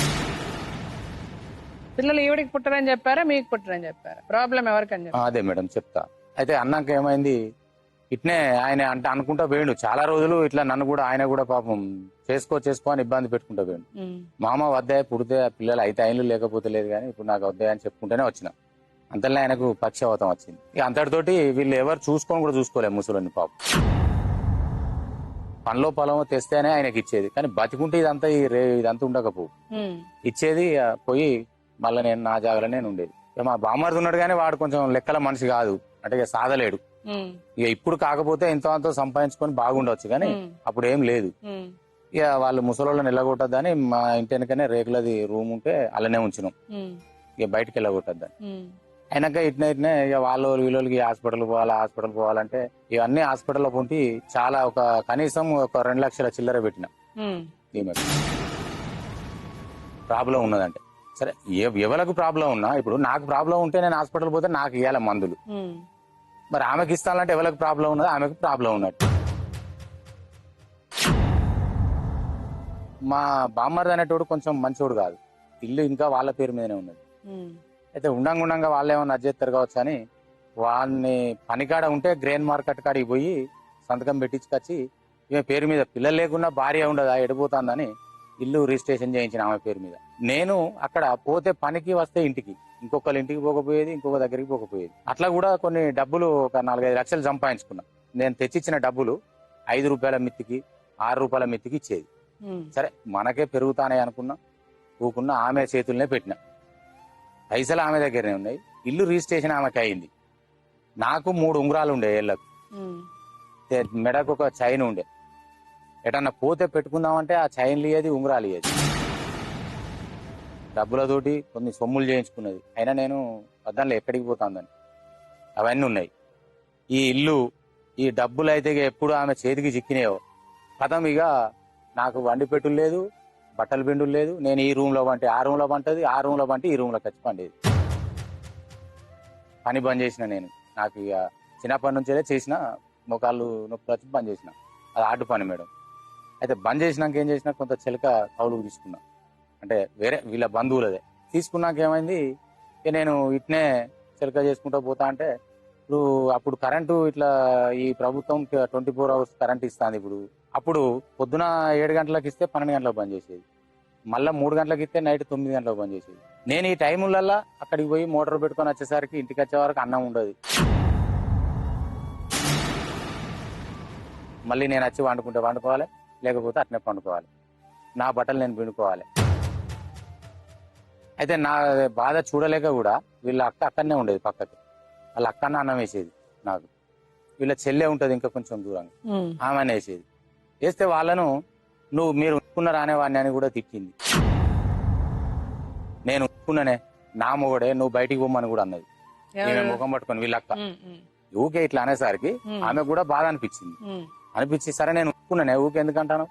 పిల్లలు ఈవిడికి పుట్టరని చెప్పారా, మీకు పుట్టరని చెప్పారా? ప్రాబ్లం ఎవరికని చెప్పారు? అదే మేడం చెప్తా. అయితే అన్నాక ఏమైంది, ఇట్నే ఆయన అంటే అనుకుంటా పోయిండు చాలా రోజులు. ఇట్లా నన్ను కూడా ఆయన కూడా పాపం చేసుకో అని ఇబ్బంది పెట్టుకుంటా పోయిండు. మామ వద్దాయి పుడితే పిల్లలు అయితే అయిన్లు, లేకపోతే లేదు, కానీ ఇప్పుడు నాకు వద్దాయి అని చెప్పుకుంటేనే వచ్చిన. అంతలో ఆయనకు పక్షవాతం వచ్చింది. ఇక అంతటితోటి వీళ్ళు ఎవరు చూసుకొని కూడా చూసుకోలేదు ముసలిని పాపం. పనిలో పొలం తెస్తేనే ఆయనకి ఇచ్చేది, కానీ బతికుంటే ఇదంతా ఉండకపో ఇచ్చేది. పోయి మళ్ళీ నేను నా జాగాలో నేను ఉండేది. ఇక మా బామ్మర్ది ఉన్నాడు కానీ వాడు కొంచెం లెక్కల మనిషి కాదు, అంటే ఇక సాధలేడు. ఇక ఇప్పుడు కాకపోతే ఎంతో అంతో సంపాదించుకొని బాగుండొచ్చు, కానీ అప్పుడు ఏం లేదు. ఇక వాళ్ళు ముసలోళ్ళని వెళ్ళగొట్టద్దని మా ఇంటి వెనకనే రేకులది రూమ్ ఉంటే అలానే ఉంచినాం. ఇక బయటకు వెళ్ళగొట్టద్దని. అయినాక ఇట్నే ఇక వీళ్ళకి హాస్పిటల్ పోవాలంటే ఇవన్నీ హాస్పిటల్లో పొంటి చాలా ఒక కనీసం ఒక 2 లక్షల చిల్లర పెట్టిన. ఈమె ప్రాబ్లం ఉన్నదంటే సరే ఎవరికి ప్రాబ్లం ఉన్నా, ఇప్పుడు నాకు ప్రాబ్లం ఉంటే నేను హాస్పిటల్ పోతే నాకు ఇవ్వాలి మందులు, మరి ఆమెకి ఇస్తానంటే ఎవరికి ప్రాబ్లం ఉన్నది, ఆమెకు ప్రాబ్లం ఉన్నట్టు. మా బామ్మర్ది అనేటోడు కొంచెం మంచోడు కాదు, ఇల్లు ఇంకా వాళ్ళ పేరు మీదనే ఉన్నది. అయితే ఉండంగా వాళ్ళు ఏమన్నా అజ్జేస్తారు కావచ్చు అని వాళ్ళని పనికాడ ఉంటే గ్రెయిన్ మార్కెట్ కాడికి పోయి సంతకం పెట్టించుకొచ్చి ఈమె పేరు మీద పిల్లలు లేకున్నా భార్య ఉండదా ఎడిపోతుందని ఇల్లు రిజిస్ట్రేషన్ చేయించిన ఆమె పేరు మీద. నేను అక్కడ పోతే పనికి వస్తే ఇంటికి, ఇంకొకరి ఇంటికి పోకపోయేది, ఇంకొక దగ్గరికి పోకపోయేది. అట్లా కూడా కొన్ని డబ్బులు ఒక 4-5 లక్షలు సంపాదించుకున్నా. నేను తెచ్చిచ్చిన డబ్బులు 5 రూపాయల మిత్తికి 6 రూపాయల మిత్తికి ఇచ్చేది. సరే మనకే పెరుగుతానే అనుకున్నా, ఊకున్నా ఆమె చేతుల్నే పెట్టిన. పైసలు ఆమె దగ్గరనే ఉన్నాయి, ఇల్లు రిజిస్ట్రేషన్ ఆమెకి అయింది. నాకు 3 ఉంగరాలు ఉండే ఏళ్ళకు, మెడకు ఒక చైన్ ఉండే. ఎటన్నా పోతే పెట్టుకుందామంటే ఆ చైన్లు ఇయ్యేది, ఉంగరాలు ఇయ్యేది. డబ్బులతోటి కొన్ని సొమ్ములు చేయించుకున్నది. అయినా నేను వద్దాంలో ఎక్కడికి పోతాందని అవన్నీ ఉన్నాయి. ఈ ఇల్లు ఈ డబ్బులు అయితే ఎప్పుడు ఆమె చేతికి చిక్కినాయో కథం. ఇక నాకు వండి పెట్టులు లేదు, బట్టలు పిండులు లేదు. నేను ఈ రూమ్ లో పంటే ఆ రూమ్ లో పంటది, ఆ రూమ్ లో పంటే ఈ రూమ్ లో ఖర్చు పండేది. పని బంద్ చేసిన నేను. నాకు ఇక చిన్నప్పటి నుంచే చేసిన, మొకాళ్ళు నొప్పి వచ్చి బంద్ చేసిన. అది ఆటు పని మేడం. అయితే బంద్ చేసినాక ఏం చేసినా కొంత చిలక కౌలుకు తీసుకున్నా, అంటే వేరే వీళ్ళ బంధువులదే. తీసుకున్నాక ఏమైంది, ఇక నేను ఇట్నే చిలక చేసుకుంటూ పోతా అంటే ఇప్పుడు అప్పుడు కరెంటు ఇట్లా ఈ ప్రభుత్వం 24 hours కరెంట్ ఇస్తుంది. అప్పుడు పొద్దున 7 గంటలకు ఇస్తే 12 గంటలకు బంద్ చేసేది, మళ్ళీ 3 గంటలకు ఇస్తే నైట్ 9 గంటలకు బంద్ చేసేది. నేను ఈ టైములల్లా అక్కడికి పోయి మోటార్ పెట్టుకొని వచ్చేసరికి ఇంటికి వచ్చే వరకు అన్నం ఉండదు. మళ్ళీ నేను వచ్చి వండుకోవాలి, లేకపోతే అట్నే పండుకోవాలి. నా బట్టలు నేను పిండుకోవాలి. అయితే నా బాధ చూడలేక కూడా వీళ్ళ అక్క అక్కడనే ఉండేది పక్కకి. వాళ్ళ అక్కన్న అన్నం వేసేది నాకు. వీళ్ళ చెల్లె ఉంటది ఇంకా కొంచెం దూరంగా, ఆమె వేసేది. వేస్తే వాళ్ళను మీరు ఉంచుకున్నారా అనేవాడిని అని కూడా తిట్టింది. నేను ఉంచుకున్నానే, నా మొగడే, నువ్వు బయటికి పోమని కూడా అన్నది. ఈమె ముఖం పట్టుకొని వీళ్ళక్క ఊకే ఇట్లా అనేసరికి ఆమె కూడా బాధ అనిపించింది. అనిపించి సరే నేను ఉంచుకున్నానే, ఊకే ఎందుకంటాను,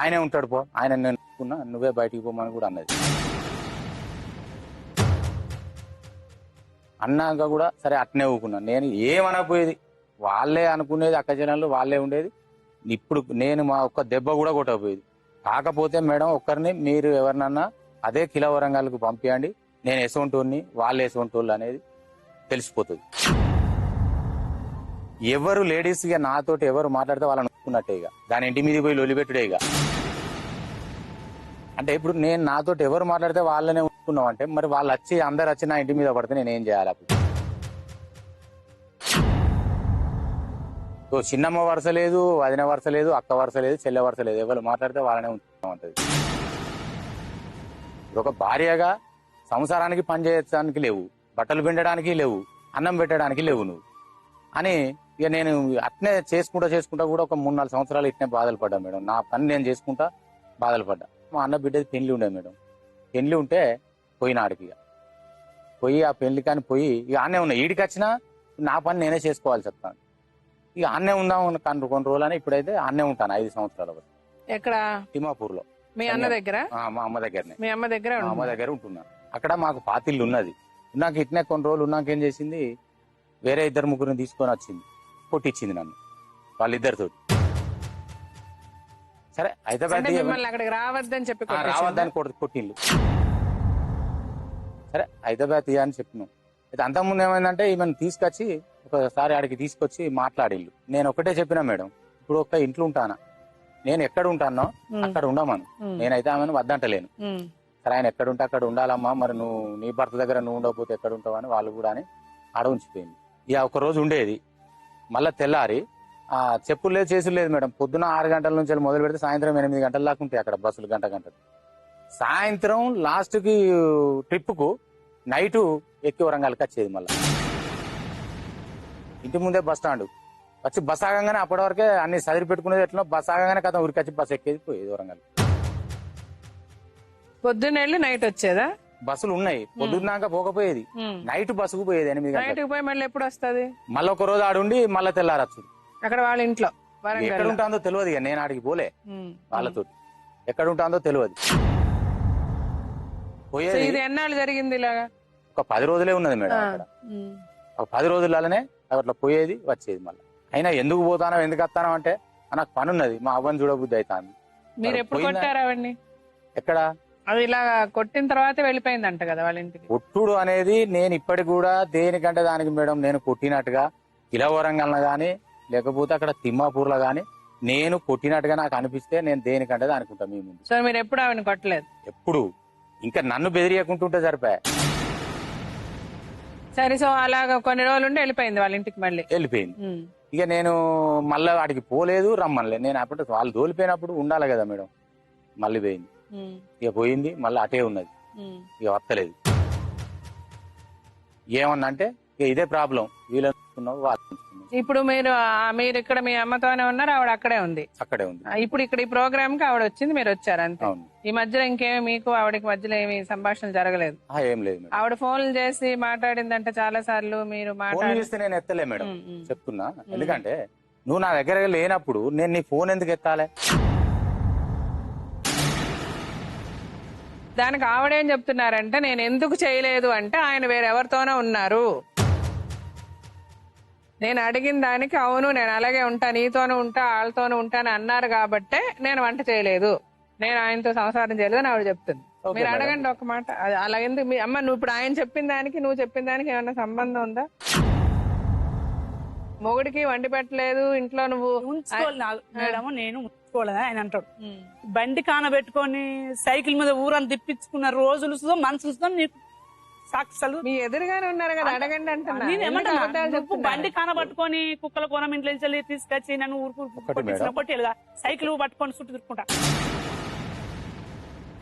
ఆయనే ఉంటాడు పో, ఆయన నేను ఉంచుకున్నా, నువ్వే బయటికి పోమని కూడా అన్నది. అన్నాక కూడా సరే అట్నే ఊకున్నాను. నేను ఏమనకపోయేది, వాళ్ళే అనుకునేది, అక్క జనాలు వాళ్ళే ఉండేది. ఇప్పుడు నేను మా ఒక్క దెబ్బ కూడా కొట్టకపోయేది. కాకపోతే మేడం ఒక్కరిని మీరు ఎవరినన్నా అదే కిలా వరంగల్కు పంపించండి, నేను ఎసొంటోని వాళ్ళు ఎసొంటోళ్ళు అనేది తెలిసిపోతుంది. ఎవరు లేడీస్ గా నాతోటి ఎవరు మాట్లాడితే వాళ్ళని నొక్కున్నట్టే, ఇక దాని ఇంటి మీద పోయి లొలిపెట్టుడే. ఇక అంటే ఇప్పుడు నేను నాతోటి ఎవరు మాట్లాడితే వాళ్ళనే ఉంచుకున్నాం అంటే, మరి వాళ్ళు వచ్చి అందరు వచ్చి నా ఇంటి మీద పడితే నేను ఏం చేయాలి అప్పుడు? సో చిన్నమ్మ వరుస లేదు, వదిన వరుస లేదు, అక్క వరుస లేదు, చెల్లె వరుస లేదు, ఎవరు మాట్లాడితే వాళ్ళనే ఉంచుకున్నాం అంటది. ఒక భార్యగా సంసారానికి పని చేయడానికి లేవు, బట్టలు పిండడానికి లేవు, అన్నం పెట్టడానికి లేవు నువ్వు అని ఇక నేను అట్నే చేసుకుంటా కూడా ఒక 3-4 సంవత్సరాలు ఇట్నే బాధలు పడ్డా మేడం. నా పని నేను చేసుకుంటా బాధలు పడ్డా. మా అన్న బిడ్డది పెళ్లి ఉండేది మేడం. పెళ్లి ఉంటే పోయినాడికి ఇక పోయి ఆ పెళ్లి కానీ పోయి ఇక ఆనే ఉన్నా. ఈడికి వచ్చినా నా పని నేనే చేసుకోవాలి చెప్తాను. ఇక ఆనే ఉందాం కొన్ని రోజులు అని ఇప్పుడైతే ఆనే ఉంటాను 5 సంవత్సరాల వరకు. ఎక్కడ? తిమ్మాపూర్ లో. మీ అన్న దగ్గర? మా అమ్మ దగ్గరనే. మీ అమ్మ దగ్గర? మా అమ్మ దగ్గర ఉంటున్నా. అక్కడ మాకు పాతిల్లు ఉన్నది. ఉన్నాక ఇట్నే కొన్ని రోజులు ఉన్నాక ఏం చేసింది, వేరే 2-3 తీసుకొని వచ్చింది, కొట్టించింది నన్ను వాళ్ళిద్దరితో. సరే హైదరాబాద్ అక్కడికి రావద్దని చెప్పి రావద్దని కొట్టిండు. సరే హైదరాబాద్ అని చెప్పినాం. అయితే అంతకుముందు ఏమైందంటే ఈమెను తీసుకొచ్చి ఒకసారి ఆడికి తీసుకొచ్చి మాట్లాడిల్లు. నేను ఒకటే చెప్పినా మేడం, ఇప్పుడు ఒక ఇంట్లో ఉంటానా, నేను ఎక్కడ ఉంటానో అక్కడ ఉండమను, నేనైతే ఆమెను వద్దంటలేను. సరే ఆయన ఎక్కడ ఉంటే అక్కడ ఉండాలమ్మా, మరి నువ్వు నీ భర్త దగ్గర నువ్వు ఉండకపోతే ఎక్కడ ఉంటావు అని వాళ్ళు కూడా అని ఆడ ఉంచిపోయింది. ఇక ఒక రోజు ఉండేది, మళ్ళీ తెల్లారి చెప్పులు లేదు చేసులు లేదు మేడం. పొద్దున 6 గంటల నుంచి మొదలు పెడితే సాయంత్రం 8 గంటల దాకా ఉంటాయి అక్కడ బస్సులు, గంటలు. సాయంత్రం లాస్ట్ కి ట్రిప్ కు నైట్ ఎక్కి వరంగల్కి వచ్చేది. మళ్ళీ ఇంటి ముందే బస్ స్టాండ్ వచ్చి బస్ ఆగంగానే అప్పటి వరకే అన్ని సదిరి పెట్టుకునేది. ఎట్లా బస్ ఆగంగానే కథ ఊరికి వచ్చి బస్ ఎక్కేది పోయేది వరంగల్. పొద్దున్న నైట్ వచ్చేదా? బస్సులు ఉన్నాయి, పొద్దున్నాక పోకపోయేది, నైట్ బస్సుకు పోయేది 8 గంటలకు. పోయి మళ్ళీ ఎప్పుడు వస్తుంది? మళ్ళీ ఒక రోజు ఆడుండి మళ్ళీ తెల్లారచ్చు. అక్కడ వాళ్ళ ఇంట్లో ఎక్కడ ఉంటాందో తెలియదు. ఇక నేను ఆడికి పోలే వాళ్ళతో, ఎక్కడ ఉంటాందో తెలియదు. పోయేది. ఇది ఎన్నాళ్ళు జరిగింది ఇలాగా? ఒక 10 రోజులే ఉన్నది మేడం అక్కడ. ఒక 10 రోజులనే అట్లా పోయేది వచ్చేది. మళ్ళీ అయినా ఎందుకు పోతానో ఎందుకు వస్తానో అంటే నాకు పని ఉన్నది, మా అవ్వని చూడబుద్ధి అవుతాంది. మీరు ఎప్పుడు కొట్టారు అవన్నీ? ఎక్కడ? అది ఇలా కొట్టిన తర్వాత వెళ్ళిపోయిందంట కదా వాళ్ళ ఇంటికి. కొట్టుడు అనేది నేను ఇప్పటికి కూడా దేనికంటే దానికి మేడం, నేను కొట్టినట్టుగా కిలా వరంగల్ గానీ లేకపోతే అక్కడ తిమ్మాపూర్లో గానీ నేను కొట్టినట్టుగా నాకు అనిపిస్తే నేను దేనికంటే దానికి ఉంటా మీ ముందు. సో మీరు ఎప్పుడు ఆవిడ కొట్టలేదు? ఎప్పుడు. ఇంకా నన్ను బెదిరియకుంటుంటే సరిపోయా. సరే, సో అలాగా కొన్ని రోజులు ఉండి వెళ్ళిపోయింది వాళ్ళ ఇంటికి. మళ్ళీ వెళ్ళిపోయింది. ఇక నేను మళ్ళీ వాడికి పోలేదు, రమ్మనిలే. నేను అప్పుడు వాళ్ళు దోలిపోయినప్పుడు ఉండాలి కదా మేడం. మళ్ళీ పోయింది. ఇక పోయింది, మళ్ళీ అటే ఉన్నది, ఇక వస్తలేదు. ఏమన్నా అంటే ఇక ఇదే ప్రాబ్లం, వీళ్ళనుకున్నావు వాళ్ళు. ఇప్పుడు మీరు ఇక్కడ మీ అమ్మతోనే ఉన్నారు, ఆవిడ అక్కడే ఉంది? అక్కడే ఉంది. ఇప్పుడు ఇక్కడ ఈ ప్రోగ్రామ్ కి ఆవిడ వచ్చింది, మీరు వచ్చారు అంతే. అవును. ఈ మధ్యలో ఇంకేమి మీకు ఆవిడకి మధ్యలో ఏమి సంభాషణ జరగలేదు? ఏం లేదు. ఆవిడ ఫోన్లు చేసి మాట్లాడిందంటే చాలా సార్లు, మీరు మాట్లాడిస్తే నేను ఎత్తలే మేడం, చెప్తున్నా. ఎందుకంటే నువ్వు నా దగ్గర లేనప్పుడు నేను నీ ఫోన్ ఎందుకు ఎత్తాలే? దానికి ఆవిడేం చెప్తున్నారంటే, నేను ఎందుకు చేయలేదు అంటే ఆయన వేరెవరితోనో ఉన్నారు, నేను అడిగిన దానికి అవును నేను అలాగే ఉంటా, నీతోనూ ఉంటా, వాళ్ళతోనూ ఉంటాను అన్నారు కాబట్టే నేను వంట చేయలేదు, నేను ఆయనతో సంసారం చేయలేదు అని ఆవిడ చెప్తుంది. మీరు అడగండి ఒక మాట. అలా ఎందుకు? మీ అమ్మ, నువ్వు ఇప్పుడు ఆయన చెప్పిన దానికి నువ్వు చెప్పిన దానికి ఏమన్నా సంబంధం ఉందా? మొగుడికి వండి పెట్టలేదు ఇంట్లో, నువ్వు మేడం నేను ఉంచుకోలేదా ఆయన అంటాడు. బండి కానబెట్టుకొని సైకిల్ మీద ఊరని తిప్పించుకున్న రోజులు మనసులతో నీకు సాక్షాలు మీ ఎదురుగానే ఉన్నారు కదా, అడగండి అంటున్నా. బండి కానబట్టుకొని కుక్కల కోనం ఇంట్లో తీసుకొచ్చి నన్ను ఊరుకు కొట్టేలుగా సైకిల్ పట్టుకొని చుట్టూ తిరుక్కుంటా.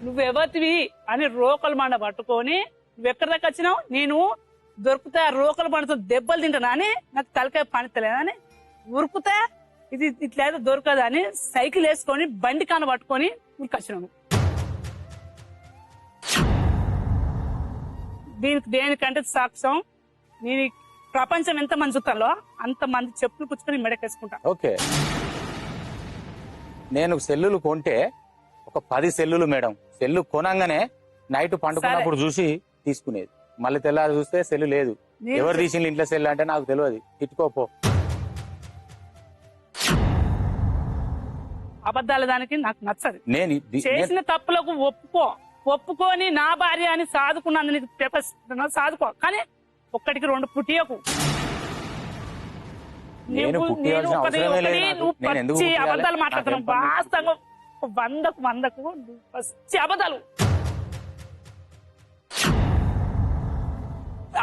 నువ్వెవరివి అని రోకల మండ పట్టుకొని నువ్వెక్కడి దాకా వచ్చినావు, నేను దొరుకుతా రోకల మండతో దెబ్బలు తింటానా అని నాకు తలకాయ పనితలేదని ఉరుకుతా, ఇది ఇట్లా అయితే దొరకదు అని సైకిల్ వేసుకొని బండి కాన పట్టుకొని ఉరికొచ్చినాను. దేనికంటే సాక్ష్యం, నేను ప్రపంచం ఎంత మంది చూస్తాలో అంత మంది చెప్పులు పుచ్చుకొని మెడకేసుకుంటా. ఓకే, నేను సెల్లులు కొంటే ఒక 10 సెల్లులు మేడం, సెల్లు కొనంగానే నైట్ పండుకున్నప్పుడు చూసి తీసుకునేది, మళ్ళీ తెల్లారి చూస్తే సెల్లు లేదు. ఎవరు తీసిన ఇంట్లో సెల్లు అంటే నాకు తెలియదు, తిట్టుకోపో. అబద్ధాల దానికి నాకు నచ్చదు. నేను చేసిన తప్పులకు ఒప్పుకొని నా భార్య అని సాదుకున్నాను, నీకు పేపర్స్ సాదుకో, కానీ 1కి 2 పుట్టియకు. అబద్ధాలు మాట్లాడుతున్నావు, వాస్తవంగా 100కు పచ్చి అబద్ధాలు.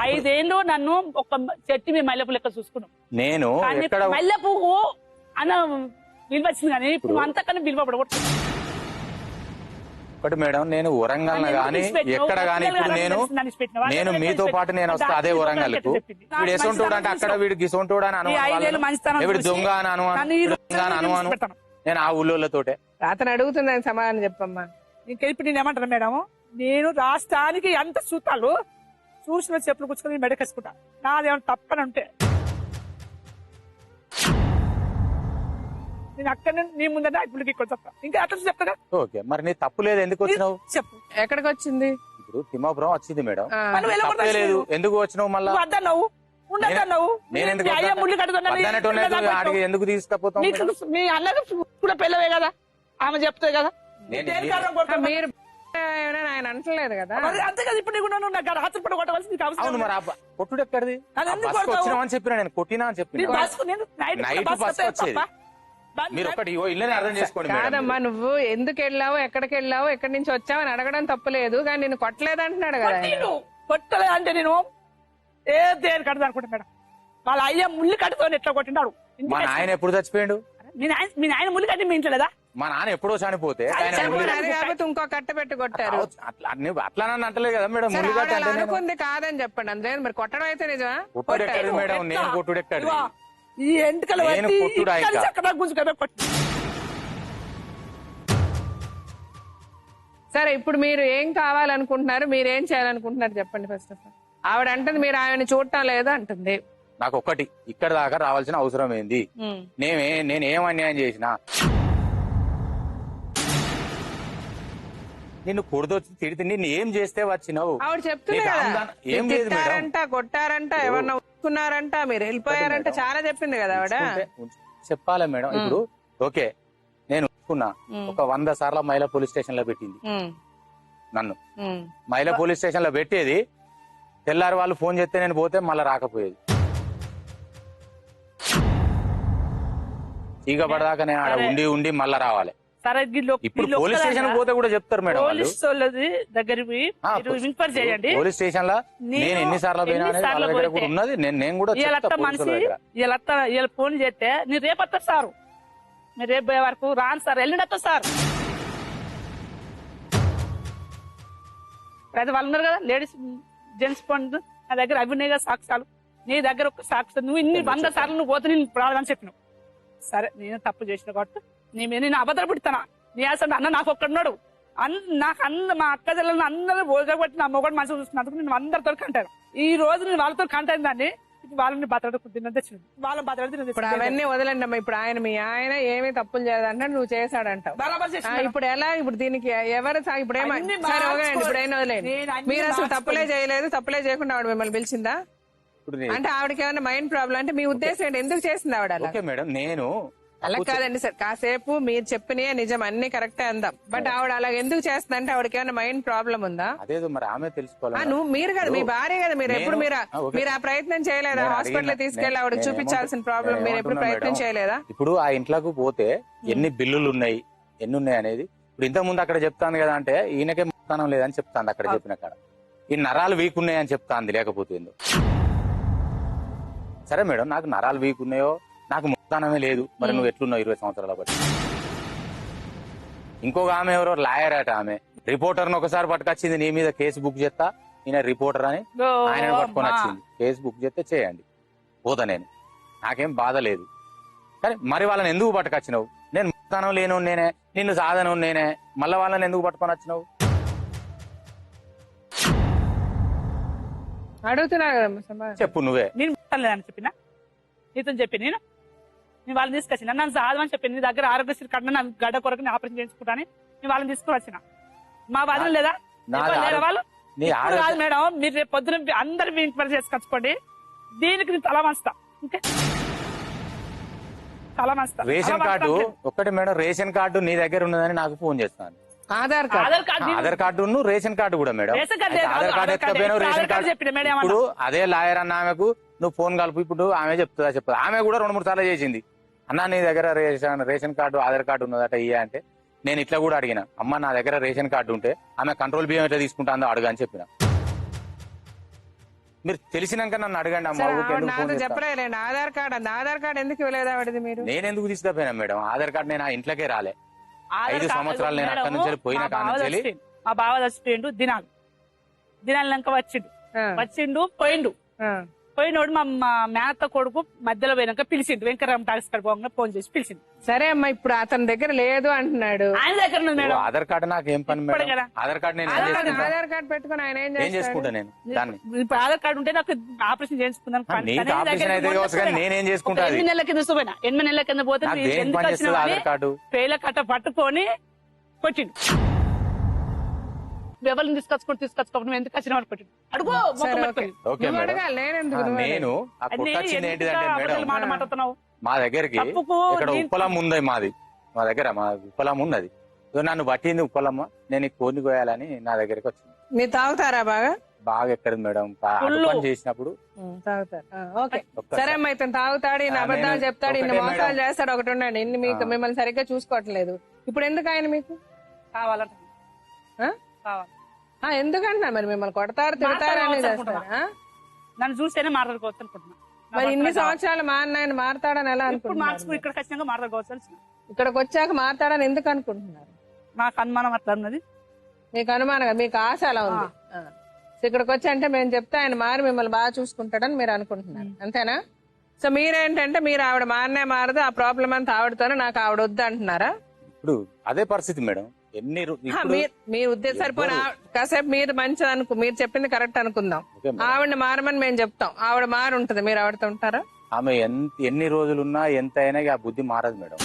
5 ఏళ్ళు నన్ను ఒక చెట్టు మీ మల్లెపూ లెక్క చూసుకున్నాం. నేను మల్లె పువ్వు అన్న విలువ వచ్చింది, కానీ ఇప్పుడు అంతకన్నా విలువ పడగొట్టు. ఒకటి మేడం, నేను వరంగల్ గానీ ఎక్కడ గానీ ఇప్పుడు నేను మీతో పాటు నేను వస్తా అదే వరంగల్ కు. వీడు ఎసొంటోడు అంటే అక్కడ వీడు గిసొంటోడు అని అనుమానం, వీడు దొంగ అని అనుమానం. నేను ఆ ఊళ్ళోతోటే అతను అడుగుతుందని సమాధానం చెప్పమ్మా. ఇంకా ఇప్పుడు నేను ఏమంటాను మేడం, నేను రాష్ట్రానికి ఎంత చూస్తాను చూసిన చెప్పులు కూర్చొని మెడకేసుకుంటా. నాదేమన్నా తప్పని ఉంటే నేను అక్కడ నీ ముందర ఇప్పుడు ఇక్కడ చెప్తా, ఇంకా అట్లా చెప్తా. ఓకే, మరి నీ తప్పు లేదు, ఎందుకు వచ్చినావు? చెప్పు. ఎక్కడికి వచ్చింది? ఇప్పుడు తిమ్మాపురం వచ్చింది మేడం, లేదు ఎందుకు వచ్చినావు? మళ్ళీ ఎందుకు తీసుకపోతావు? మీ అన్నకు కూడా పెళ్ళవే కదా, ఆమె చెప్తాయి కదా. మీరు ఆయన అంటలేదు కదా, అంతే కదా. ఇప్పుడు హాస్పిటల్ కొట్టవలసి అవును, మరి కొట్టుడు ఎక్కడిది? వచ్చినామని చెప్పినా, నేను కొట్టినా అని చెప్పిన. నైట్ బస్ వచ్చేది. మీరు ఒకటి ఇల్లనే అర్థం చేసుకోండి. కాదమ్మా, నువ్వు ఎందుకు వెళ్ళావు, ఎక్కడికి వెళ్ళావు, ఎక్కడి నుంచి వచ్చావు అని అడగడం తప్పలేదు, కానీ నేను కొట్టలేదు అంటున్నాడు కదా. కొట్టలే అంటే నేను ఏ దేని కడదు అనుకుంటా మేడం. వాళ్ళ అయ్య ముళ్ళు కట్టుతో ఎట్లా కొట్టినాడు. మా నాయన ఎప్పుడు చచ్చిపోయాడు? మీ నాయన ముళ్ళు కట్టి మీ ఇంట్లో లేదా? మా నాన్న ఎప్పుడో చనిపోతే కాబట్టి ఇంకో కట్ట పెట్టి కొట్టారు. అట్లా అంటలేదు కదా మేడం. ముళ్ళు కట్టి అనుకుంది కాదని చెప్పండి, అందులో మరి కొట్టడం అయితే నిజమా? కొట్టుడు ఎక్కడు మేడం, నేను కొట్టుడు ఎక్కడు. ఈ ఎంటకలు సరే, ఇప్పుడు మీరు ఏం కావాలనుకుంటున్నారు, మీరు ఏం చేయాలనుకుంటున్నారు చెప్పండి. ఫస్ట్ ఆఫ్ ఆల్ ఆవిడ అంటుంది మీరు ఆయన చూడటం లేదు అంటుంది. నాకు ఒకటి, ఇక్కడ దాకా రావాల్సిన అవసరం ఏంది? నేనేం అన్యాయం చేసినా? నిన్ను కొడుదొచ్చి తిడితే నిన్ను ఏం చేస్తే వచ్చినావు? ఆవిడ చెప్తుంది కొట్టారంట, ఎవరన్నా ఉక్కున్నారంట, మీరు వెళ్ళిపోయారంట, చాలా చెప్పింది కదా ఆవిడ. చెప్పాలా మేడం? ఇప్పుడు ఓకే, నేను ఉక్కున్నా, ఒక 100 సార్లు మహిళా పోలీస్ స్టేషన్ లో పెట్టింది నన్ను. మహిళా పోలీస్ స్టేషన్ లో పెట్టేది, తెల్లారి వాళ్ళు ఫోన్ చేస్తే నేను పోతే మళ్ళీ రాకపోయేది. ఈగ పడదాకా నేను ఆడ ఉండి మళ్ళా రావాలి. ఇప్పుడు పోలీస్ స్టేషన్ పోతే కూడా చెప్తారు మేడం. పోలీస్ దగ్గర చేయండి. పోలీస్ స్టేషన్ లో నేను ఎన్నిసార్లు ఉన్నది, నేను కూడా మనిషి ఇలా ఫోన్ చేస్తే నేను రేపు వస్తా సారు, మీరు రేపు వరకు రాను సార్, ఎల్లుండి సార్. అయితే వాళ్ళు ఉన్నారు కదా లేడీస్ జెంట్స్ ఫోన్, నా దగ్గర అవి ఉన్నాయి కదా సాక్ష్యాలు, నీ దగ్గర ఒక సాక్షి, నువ్వు ఇన్ని 100 సార్లు నువ్వు పోతే నేను రావాలని చెప్పినావు. సరే, నేను తప్పు చేసిన కాబట్టి నేను అబద్ధాలు పుడతానా? నీ అసలు అన్న నాకు ఒక్కడున్నాడు, నాకు మా అక్క చెల్లెలను అందరూ భోజనపట్టి నా మొగడు మంచిగా చూస్తున్నందుకు నేను అందరితో కంటాను. ఈ రోజు నేను వాళ్ళతో కంటాను దాన్ని, వాళ్ళని బతకడం తెచ్చింది, వాళ్ళని బతకడం. ఇప్పుడు అవన్నీ వదలండి అమ్మా. ఇప్పుడు మీ ఆయన ఏమీ తప్పులు చేయదంటే నువ్వు చేశాడంటావు. ఇప్పుడు ఎలా? ఇప్పుడు దీనికి ఎవరు ఇప్పుడు ఏమైంది? ఇప్పుడు అయినా వదిలేండి. మీరు అసలు తప్పులే చేయకుండా ఆవిడ మిమ్మల్ని పిలిచిందా? అంటే ఆవిడకి ఏమైనా మైండ్ ప్రాబ్లం అంటే మీ ఉద్దేశం ఏంటి? ఎందుకు చేసింది ఆవిడ అలా? మేడం, నేను అలా కాదండి సార్, కాసేపు మీరు చెప్పినయే నిజం, అన్ని కరెక్టే అందాం, బట్ ఆవిడ అలా ఎందుకు చేస్తుందంటే ఆవిడకి ఏమైనా మైండ్ ప్రాబ్లం ఉందా? అదేదో మరి ఆమె తెలుసుకోవాలి. మీరు కదా, మీ భార్య కదా, మీరు ఎప్పుడు మీరు ఆ ప్రయత్నం చేయలేదా? హాస్పిటల్ తీసుకెళ్లి ఆవిడకి చూపించాల్సిన ప్రాబ్లం మీరు ఎప్పుడు ప్రయత్నం చేయలేదా? ఇప్పుడు ఆ ఇంట్లోకి పోతే ఎన్ని బిల్లులు ఉన్నాయి, ఎన్ని ఉన్నాయి అనేది ఇప్పుడు ఇంత ముందు అక్కడ చెప్తాను కదా, అంటే ఈయనకే ముక్తానం లేదని చెప్తాను అక్కడ చెప్పిన కాడ. ఈ నరాలు వీక్ ఉన్నాయని చెప్తాంది, లేకపోతే సరే మేడం, నాకు నరాలు వీక్ ఉన్నాయో నాకు ముక్తానమే లేదు, మరి నువ్వు ఎట్లున్నావు 20 సంవత్సరాల బట్టి? ఇంకొక ఆమె ఎవరో లాయర్ అట, ఆమె రిపోర్టర్ని ఒకసారి పట్టుకొచ్చింది నీ మీద కేసు బుక్ చేస్తా, ఈయన రిపోర్టర్ అని ఓ, ఆయన పట్టుకొని అమ్మా. వచ్చింది. కేసు బుక్ చేస్తే చేయండి, పోతా నేను, నాకేం బాధ లేదు. కానీ మరి వాళ్ళని ఎందుకు పట్టుకొచ్చినావు? నేను ముస్తాను లేను నేనే, నిన్ను సాధను నేనే, మళ్ళీ వాళ్ళని ఎందుకు పట్టుకొని వచ్చినావు? అడుగుతున్నారు కదమ్మా సమాధానం. చెప్పు నువ్వే. నేను లేదని చెప్పినా, నీతో చెప్పి నేను వాళ్ళని తీసుకొచ్చిన, నన్ను సాధమని చెప్పి నీ దగ్గర ఆరోగ్యశ్రీ కన్నా నా గడ్డ కొరకు నేను ఆపరేషన్ చేసుకుంటాను, నేను వాళ్ళని తీసుకుని వచ్చిన. మా బాధలు లేదా? నాది ఎవరు లేరా వాళ్ళు? నీ ఇప్పుడు ఆరోగ్య కాదు మేడం, మీరు రేపు పొద్దున అందరు మీ ఇంటి పని చేసుకొచ్చుకోండి, దీనికి నేను తల మస్తా. ఇంకా తల మస్తా. రేషన్ కార్డు ఒక్కటి మేడం, రేషన్ కార్డు నీ దగ్గర ఉన్నదని నాకు ఫోన్ చేస్తాను. Aadhaar card Aadhaar card Aadhaar card ration card కూడా మేడం. రేషన్ కార్డు అయితే లేదు, ఆధార్ కార్డు ఆధార్ కార్డు ఎత్తుకపోయినావు, లేదు, రేషన్ ఆధార్ కార్డు కార్డు చెప్పిన మేడం ఇప్పుడు అదే లాయర్ అన్న ఆమెకు నువ్వు ఫోన్ కలుపు, ఇప్పుడు ఆమె చెప్తుందా చెప్పదు? ఆమె కూడా 2-3 సార్లు చేసింది, అన్న నీ దగ్గర రేషన్ కార్డు ఆధార్ కార్డు ఉన్నదట ఇయ్య అంటే, నేను ఇట్లా కూడా అడిగిన, అమ్మ నా దగ్గర రేషన్ కార్డు ఉంటే ఆమె కంట్రోల్ బియ్యం ఎట్లా తీసుకుంటాందో అడుగు అని చెప్పిన. మీరు తెలిసినాక నన్ను అడగండి అమ్మ, సరే, ఊరికే ఆవిడ ఎందుకు ఫోన్ నాతో చేస్తా? చెప్పలేదండి ఆధార్ కార్డు అంది. ఆధార్ కార్డు ఎందుకు ఇవ్వలేదు ఆవిడది మీరు? నేను ఎందుకు తీసుకుపోయినా మేడం ఆధార్ కార్డు? నేను ఆ ఇంట్లోకే రాలే, ఆధార్ 5 కార్డు సంవత్సరాలు నేను మేడం, అక్కడి నుంచి పోయిన మా కాడ బావ నుంచి చచ్చిపోయిండు. మా బావ చచ్చిపోయిండు దినాలు లంక వచ్చిండు పోయిండు. పోయినోడు మా మేనత్త కొడుకు మధ్యలో పోయినాక పిలిచిండు, వెంకటరామ టాక్స్ కాడ పోగానే ఫోన్ చేసి పిలిచిండు. సరే అమ్మా, ఇప్పుడు అతని దగ్గర లేదు అంటున్నాడు. ఆయన దగ్గర ఉన్నది మేడం. ఆధార్ కార్డు నాకు ఏం పని ఇప్పుడు మేడం? కదా. ఆధార్ కార్డు నేను ఏం ఆధార్ చేసుకుంటా? ఆధార్ కార్డు పెట్టుకుని ఆయన ఏం చేసుకుంటా నేను దాన్ని? ఇప్పుడు ఆధార్ కార్డు ఉంటే నాకు ఆపరేషన్ చేయించుకుందాం. నీకు ఆపరేషన్ అయితే కావచ్చు కానీ నేనేం చేసుకుంటా? 8 నెలల కింద పోయినా, 8 నెలల కింద పోతే నాకు నువ్వు దేనికి ఎందుకు పని చేస్తుంది వచ్చినావు అని ఆధార్ కార్డు? పేల కట్ట పట్టుకొని కొట్టిండు. ఎవరిని తీసుకొచ్చుకోవడం నువ్వు ఎందుకు వచ్చినావు అని కొట్టిండు. అడుగు మొక్క సరే, పట్టుకొని. ఓకే నువ్వు మేడం. అడగాలి, నేనెందుకు? నువ్వు నేను ఆ అది కొట్టొచ్చింది ఎందుకు ఏంటిదంటే అబద్ధాలు మేడం, మాట మాట్లాడుతున్నావు? మా దగ్గరికి తప్పుకు ఇక్కడ నేను- ఉప్పలం ఉంది మాది, మా దగ్గర మా ఉప్పలం ఉన్నది. సో నన్ను పట్టింది ఉప్పలమ్మ, నేను ఈ కోడిని కోయాలని నా దగ్గరికి వచ్చింది. మీరు తాగుతారా బాగా? బాగా ఎక్కడిది మేడం, ఫుల్లు. పని చేసినప్పుడు తాగుతారు. ఓకే ఒక్కసారి. సరే అమ్మా, ఇతను తాగుతాడు, ఇన్ని ఆ, అబద్ధాలు నేను చెప్తాడు, ఇన్ని ఒకటే మోసాలు మేడం. చేస్తాడు, ఒకటి ఉండండి, ఇన్ని మీకు మిమ్మల్ని సరిగ్గా చూసుకోవట్లేదు. ఇప్పుడు ఎందుకు ఆయన మీకు కావాలంట ఆ? కావాలి. ఎందుకంటున్నా మరి మిమ్మల్ని కొడతారు, తిడతారు అని చేస్తారు. నన్ను చూస్తేనే మాట్లాడుకోవచ్చు అనుకుంటున్నా. మరి ఇన్ని సంవత్సరాలు మా అన్న మారతాడని ఎలా ఇప్పుడు అనుకుంటున్నారు? మార్చుకుని ఇక్కడ ఖచ్చితంగా మాట్లాడుకోవచ్చు అని ఇక్కడికి వచ్చాక మారతాడని ఎందుకు అనుకుంటున్నారు? నాకు అనుమానం అట్లా ఉన్నది. మీకు అనుమానంగా, మీకు ఆశ అలా ఉంది. సో ఇక్కడికి వచ్చి అంటే మేము చెప్తే ఆయన మారి మిమ్మల్ని బాగా చూసుకుంటాడని మీరు అనుకుంటున్నారు, అంతేనా? సో మీరేంటంటే మీరు ఆవిడ మారనే మారదు, ఆ ప్రాబ్లం అంతా ఆవిడతోనే, నాకు ఆవిడ వద్దు అంటున్నారా? ఇప్పుడు అదే పరిస్థితి మేడం. మీరు ఉద్దేశం సరిపోయిన కాసేపు మీరు మంచిది మీరు చెప్పింది కరెక్ట్ అనుకుందాం. ఆవిడని మారమని మేము చెప్తాం, ఆవిడ మారు ఉంటుంది, మీరు ఆవిడతో ఉంటారా? ఆమె ఎన్ని రోజులున్నా ఎంత అయినా ఆ బుద్ధి మారదు మేడం.